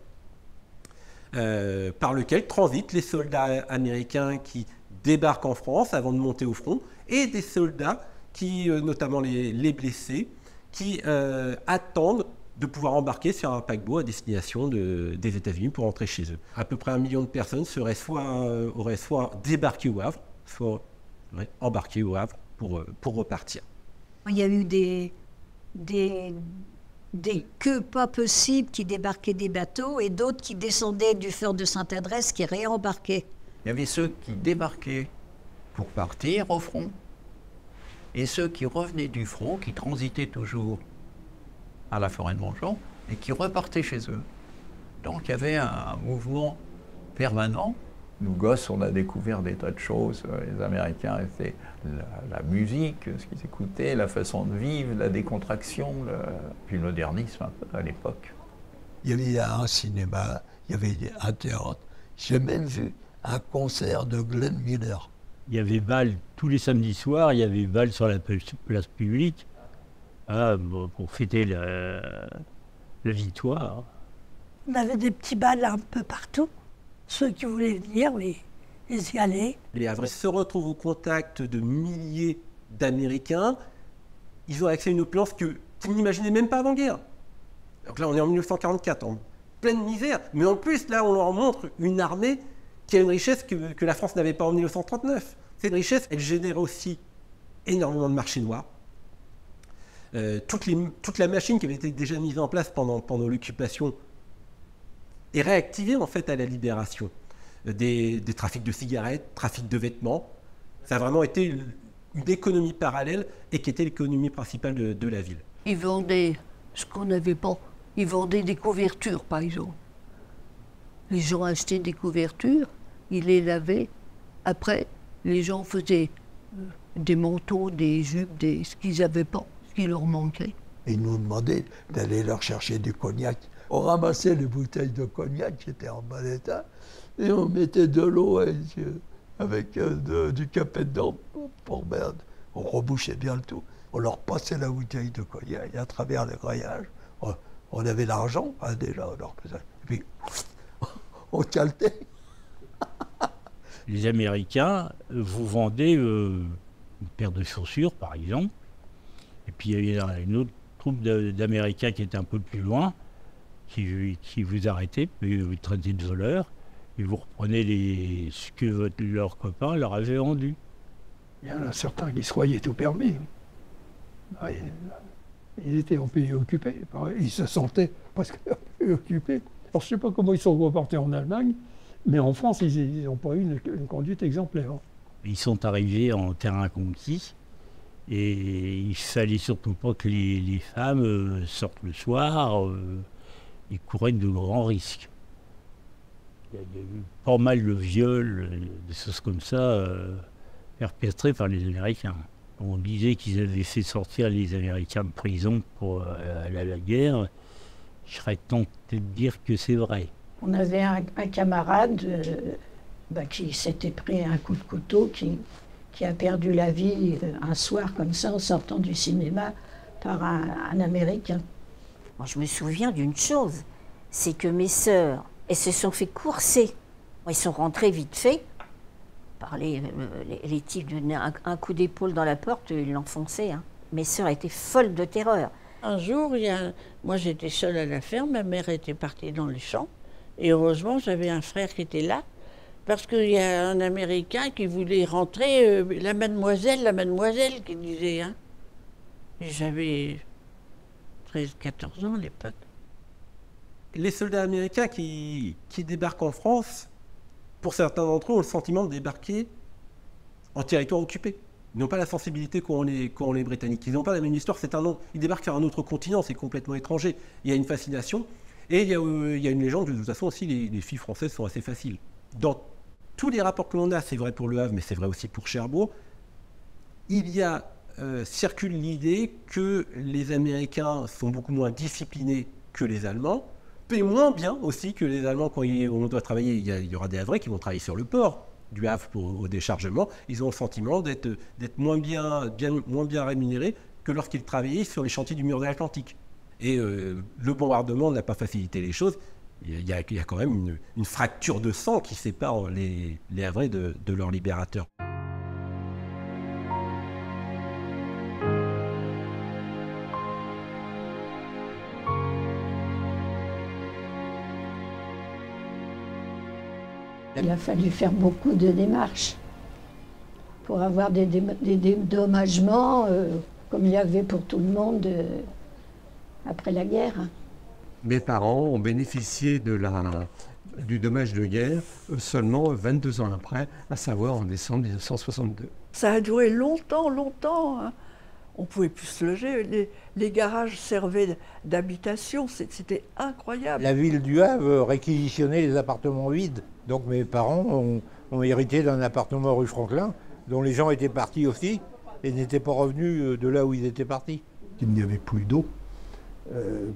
par lesquels transitent les soldats américains qui débarquent en France avant de monter au front, et des soldats, notamment les blessés, qui attendent de pouvoir embarquer sur un paquebot à destination des États-Unis pour rentrer chez eux. À peu près 1 million de personnes auraient soit débarqué au Havre, soit embarqué au Havre pour repartir. Il y a eu des queues pas possibles qui débarquaient des bateaux et d'autres qui descendaient du fort de Sainte-Adresse qui réembarquaient. Il y avait ceux qui débarquaient pour partir au front et ceux qui revenaient du front, qui transitaient toujours à la forêt de Montjean et qui repartaient chez eux. Donc il y avait un mouvement permanent. Nous, gosses, on a découvert des tas de choses. Les Américains étaient la musique, ce qu'ils écoutaient, la façon de vivre, la décontraction, puis le modernisme un peu à l'époque. Il y avait un cinéma, il y avait un théâtre. J'ai même vu un concert de Glenn Miller. Il y avait bal tous les samedis soirs, il y avait bal sur la place publique pour fêter la victoire. On avait des petits bals un peu partout. Ceux qui voulaient venir, ils y allaient. Les Havrais se retrouvent au contact de milliers d'Américains. Ils ont accès à une opulence qu'ils n'imaginaient même pas avant-guerre. Donc là, on est en 1944, en pleine misère. Mais en plus, là, on leur montre une armée qui a une richesse que la France n'avait pas en 1939. Cette richesse, elle génère aussi énormément de marché noir. Toute la machine qui avait été déjà mise en place pendant l'occupation est réactivée en fait à la libération. Des trafics de cigarettes, trafics de vêtements. Ça a vraiment été une économie parallèle et qui était l'économie principale de la ville. Ils vendaient ce qu'on n'avait pas. Ils vendaient des couvertures, par exemple. Les gens achetaient des couvertures, ils les lavaient. Après, les gens faisaient des manteaux, des jupes, ce qu'ils n'avaient pas, ce qui leur manquait. Ils nous demandaient d'aller leur chercher du cognac. On ramassait les bouteilles de cognac qui étaient en bon état et on mettait de l'eau avec du capet dedans pour merde. On rebouchait bien le tout. On leur passait la bouteille de cognac et à travers le grillage, on avait l'argent déjà. Et puis, on caletait. Les Américains vous vendaient une paire de chaussures, par exemple. Et puis il y avait une autre troupe d'Américains qui était un peu plus loin, qui vous arrêtait, vous traitez de voleurs, et vous reprenez ce que leurs copains leur avaient vendu. Il y en a certains qui se croyaient tout permis. Ils étaient en pays occupé, ils se sentaient presque occupés. Alors je ne sais pas comment ils sont repartis en Allemagne, mais en France, ils n'ont pas eu une conduite exemplaire. Ils sont arrivés en terrain conquis, et il ne fallait surtout pas que les femmes sortent le soir. Ils couraient de grands risques. Il y a eu pas mal de viols, des choses comme ça, perpétrés par les Américains. On disait qu'ils avaient fait sortir les Américains de prison pour aller à la guerre. Je serais tenté de dire que c'est vrai. On avait un camarade qui s'était pris un coup de couteau, qui a perdu la vie un soir comme ça en sortant du cinéma par un Américain. Moi, je me souviens d'une chose, c'est que mes sœurs, elles se sont fait courser. Ils sont rentrés vite fait. Par les types donnaient un coup d'épaule dans la porte, ils l'enfonçaient. Hein. Mes sœurs étaient folles de terreur. Un jour, moi j'étais seule à la ferme, ma mère était partie dans les champs. Et heureusement, j'avais un frère qui était là, parce qu'il y a un Américain qui voulait rentrer, la mademoiselle qui disait. Hein. Et j'avais 13-14 ans à l'époque. Les soldats américains qui débarquent en France, pour certains d'entre eux, ont le sentiment de débarquer en territoire occupé. Ils n'ont pas la sensibilité qu'ont les Britanniques. Ils n'ont pas la même histoire. Ils débarquent sur un autre continent, c'est complètement étranger. Il y a une fascination. Et il y a une légende, de toute façon aussi, les filles françaises sont assez faciles. Dans tous les rapports que l'on a, c'est vrai pour Le Havre, mais c'est vrai aussi pour Cherbourg, il y a circule l'idée que les Américains sont beaucoup moins disciplinés que les Allemands, paient moins bien aussi que les Allemands quand on doit travailler. Il y aura des Havrais qui vont travailler sur le port du Havre au déchargement. Ils ont le sentiment d'être moins bien rémunérés que lorsqu'ils travaillaient sur les chantiers du mur de l'Atlantique. Et le bombardement n'a pas facilité les choses. Il y a quand même une fracture de sang qui sépare les Havrais de leurs libérateurs. Il a fallu faire beaucoup de démarches pour avoir des dédommagements comme il y avait pour tout le monde après la guerre. Mes parents ont bénéficié du dommage de guerre seulement 22 ans après, à savoir en décembre 1962. Ça a duré longtemps, longtemps. Hein. On ne pouvait plus se loger. Les garages servaient d'habitation. C'était incroyable. La ville du Havre réquisitionnait les appartements vides. Donc mes parents ont hérité d'un appartement rue Franklin, dont les gens étaient partis aussi et n'étaient pas revenus de là où ils étaient partis. Il n'y avait plus d'eau,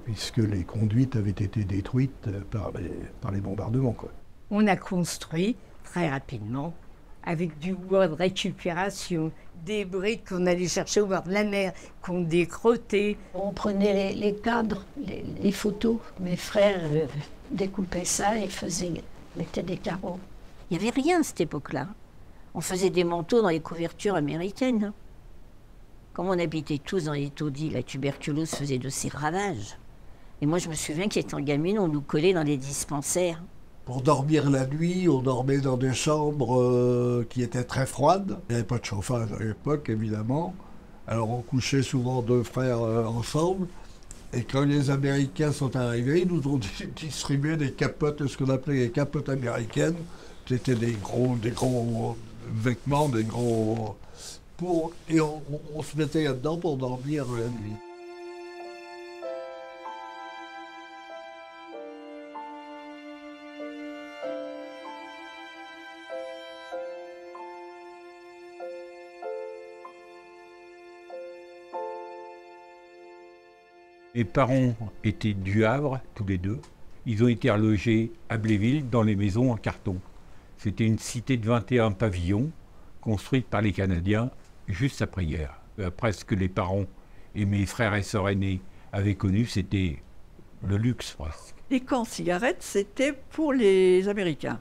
puisque les conduites avaient été détruites par les bombardements, quoi. On a construit très rapidement, avec du bois de récupération, des briques qu'on allait chercher au bord de la mer, qu'on décrottait. On prenait les cadres, les photos. Mes frères découpaient ça et mettaient des carreaux. Il n'y avait rien à cette époque-là. On faisait des manteaux dans les couvertures américaines. Comme on habitait tous dans les taudis, la tuberculose faisait de ses ravages. Et moi, je me souviens qu'étant gamine, on nous collait dans les dispensaires. Pour dormir la nuit, on dormait dans des chambres qui étaient très froides. Il n'y avait pas de chauffage à l'époque, évidemment. Alors on couchait souvent 2 frères ensemble. Et quand les Américains sont arrivés, ils nous ont distribué des capotes, ce qu'on appelait les capotes américaines. C'était des gros vêtements, des gros... Et on se mettait là-dedans pour dormir la nuit. Mes parents étaient du Havre, tous les deux. Ils ont été relogés à Bléville dans les maisons en carton. C'était une cité de 21 pavillons, construite par les Canadiens juste après-guerre. Après ce que les parents et mes frères et sœurs aînés avaient connu, c'était le luxe presque. Les camps cigarettes, c'était pour les Américains.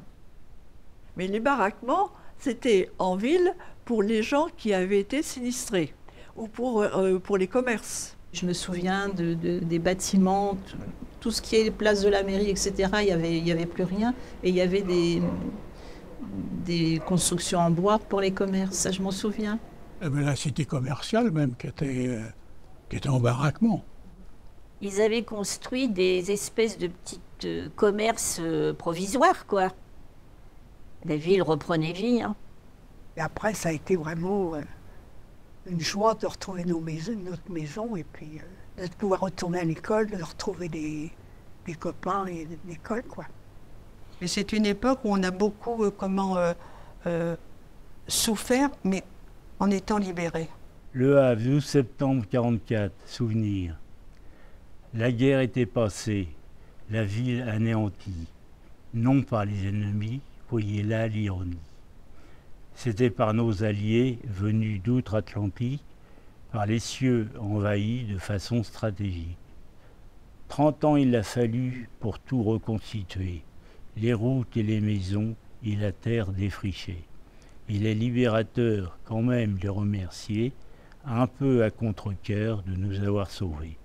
Mais les baraquements, c'était en ville pour les gens qui avaient été sinistrés ou pour les commerces. Je me souviens des bâtiments, tout ce qui est place de la mairie, etc. Il y avait plus rien. Et il y avait des constructions en bois pour les commerces, ça je m'en souviens. La cité commerciale même, qui était en baraquement. Ils avaient construit des espèces de petits commerces provisoires, quoi. La ville reprenait vie. Hein. Et après, ça a été vraiment une joie de retrouver notre maison et puis de pouvoir retourner à l'école, de retrouver des copains et l'école, quoi. Mais c'est une époque où on a beaucoup souffert, mais en étant libérés. Le Havre, 12 septembre 1944, souvenir. La guerre était passée, la ville anéantie, non par les ennemis, voyez là l'ironie. C'était par nos alliés venus d'outre-Atlantique, par les cieux envahis de façon stratégique. 30 ans il a fallu pour tout reconstituer, les routes et les maisons et la terre défrichée. Et les libérateurs, quand même les remercier, un peu à contre-cœur de nous avoir sauvés.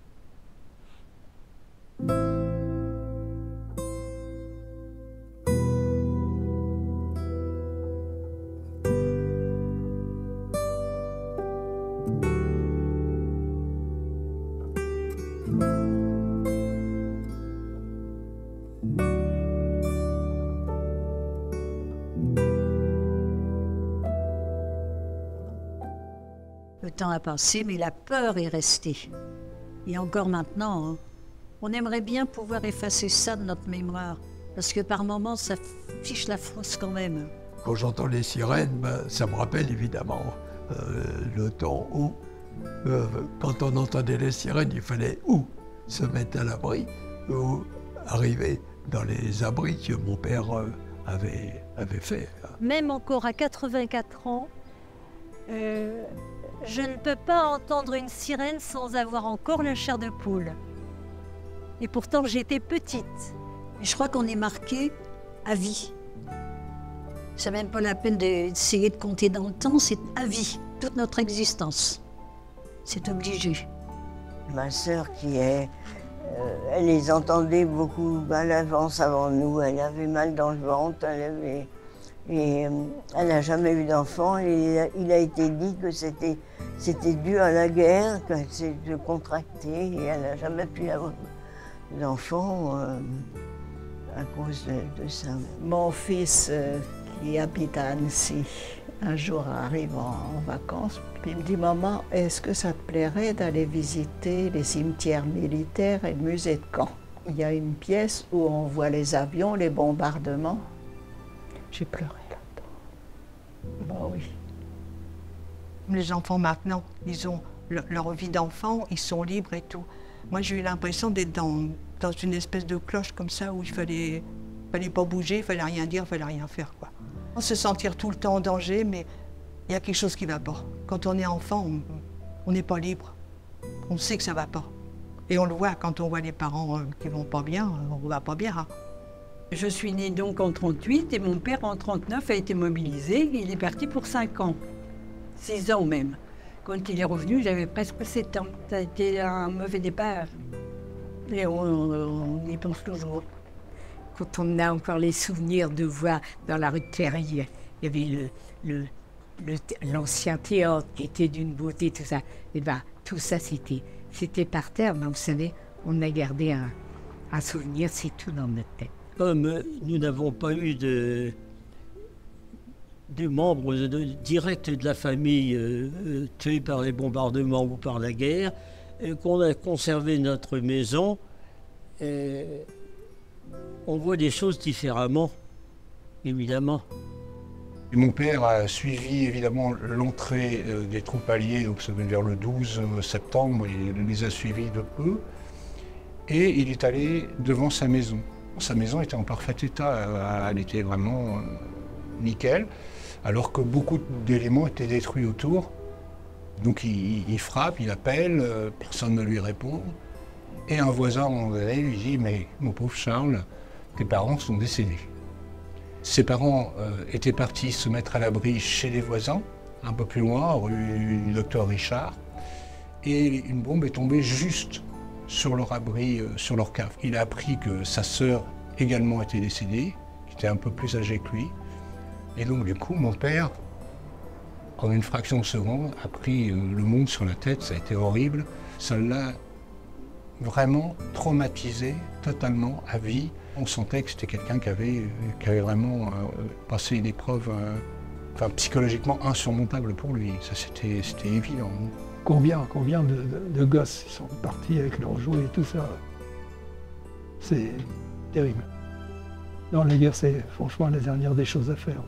Le temps a passé, mais la peur est restée. Et encore maintenant, hein, on aimerait bien pouvoir effacer ça de notre mémoire, parce que par moments, ça fiche la frousse quand même. Quand j'entends les sirènes, ça me rappelle évidemment le temps où quand on entendait les sirènes, il fallait ou se mettre à l'abri ou arriver dans les abris que mon père avait fait. Même encore à 84 ans, je ne peux pas entendre une sirène sans avoir encore la chair de poule. Et pourtant, j'étais petite. Et je crois qu'on est marqué à vie. C'est même pas la peine d'essayer de compter dans le temps, c'est à vie, toute notre existence. C'est obligé. Ma sœur elle les entendait beaucoup à l'avance avant nous. Elle avait mal dans le ventre, elle n'a jamais eu d'enfant. Il a été dit que c'était dû à la guerre, qu'elle s'est contractée et elle n'a jamais pu avoir d'enfant à cause de ça. Mon fils qui habite à Annecy, un jour arrive en vacances, puis il me dit « Maman, est-ce que ça te plairait d'aller visiter les cimetières militaires et le musée de Caen ?» Il y a une pièce où on voit les avions, les bombardements. J'ai pleuré là-dedans. Bah oui. Les enfants maintenant, ils ont leur vie d'enfant, ils sont libres et tout. Moi, j'ai eu l'impression d'être dans une espèce de cloche comme ça où il fallait pas bouger, il fallait rien dire, il fallait rien faire, quoi. Se sentir tout le temps en danger, mais il y a quelque chose qui va pas. Quand on est enfant, on n'est pas libre. On sait que ça va pas. Et on le voit quand on voit les parents qui vont pas bien, on va pas bien. Hein. Je suis née donc en 38 et mon père en 39 a été mobilisé. Il est parti pour 5 ans, 6 ans même. Quand il est revenu, j'avais presque 7 ans. Ça a été un mauvais départ. Et on y pense toujours. Quand on a encore les souvenirs de voir dans la rue de Cléry, il y avait l'ancien théâtre qui était d'une beauté, tout ça. Et ben, tout ça, c'était par terre, mais vous savez, on a gardé un souvenir, c'est tout dans notre tête. Comme nous n'avons pas eu de membres directs de la famille tués par les bombardements ou par la guerre, qu'on a conservé notre maison, on voit des choses différemment, évidemment. Et mon père a suivi évidemment l'entrée des troupes alliées, donc ça veut dire le 12 septembre, il les a suivis de peu, et il est allé devant sa maison. Sa maison était en parfait état, elle était vraiment nickel, alors que beaucoup d'éléments étaient détruits autour. Donc il frappe, il appelle, personne ne lui répond. Et un voisin, à un moment donné, lui dit « Mais mon pauvre Charles, tes parents sont décédés. » Ses parents étaient partis se mettre à l'abri chez les voisins, un peu plus loin, rue du Docteur Richard. Et une bombe est tombée juste sur leur abri, sur leur cave. Il a appris que sa sœur également était décédée, qui était un peu plus âgée que lui. Et donc du coup, mon père, en une fraction de seconde, a pris le monde sur la tête, ça a été horrible. Ça l'a vraiment traumatisé totalement à vie. On sentait que c'était quelqu'un qui avait vraiment passé une épreuve psychologiquement insurmontable pour lui. Ça, c'était évident. Combien de gosses sont partis avec leurs jouets et tout ça. C'est terrible. Dans la guerre, c'est franchement la dernière des choses à faire.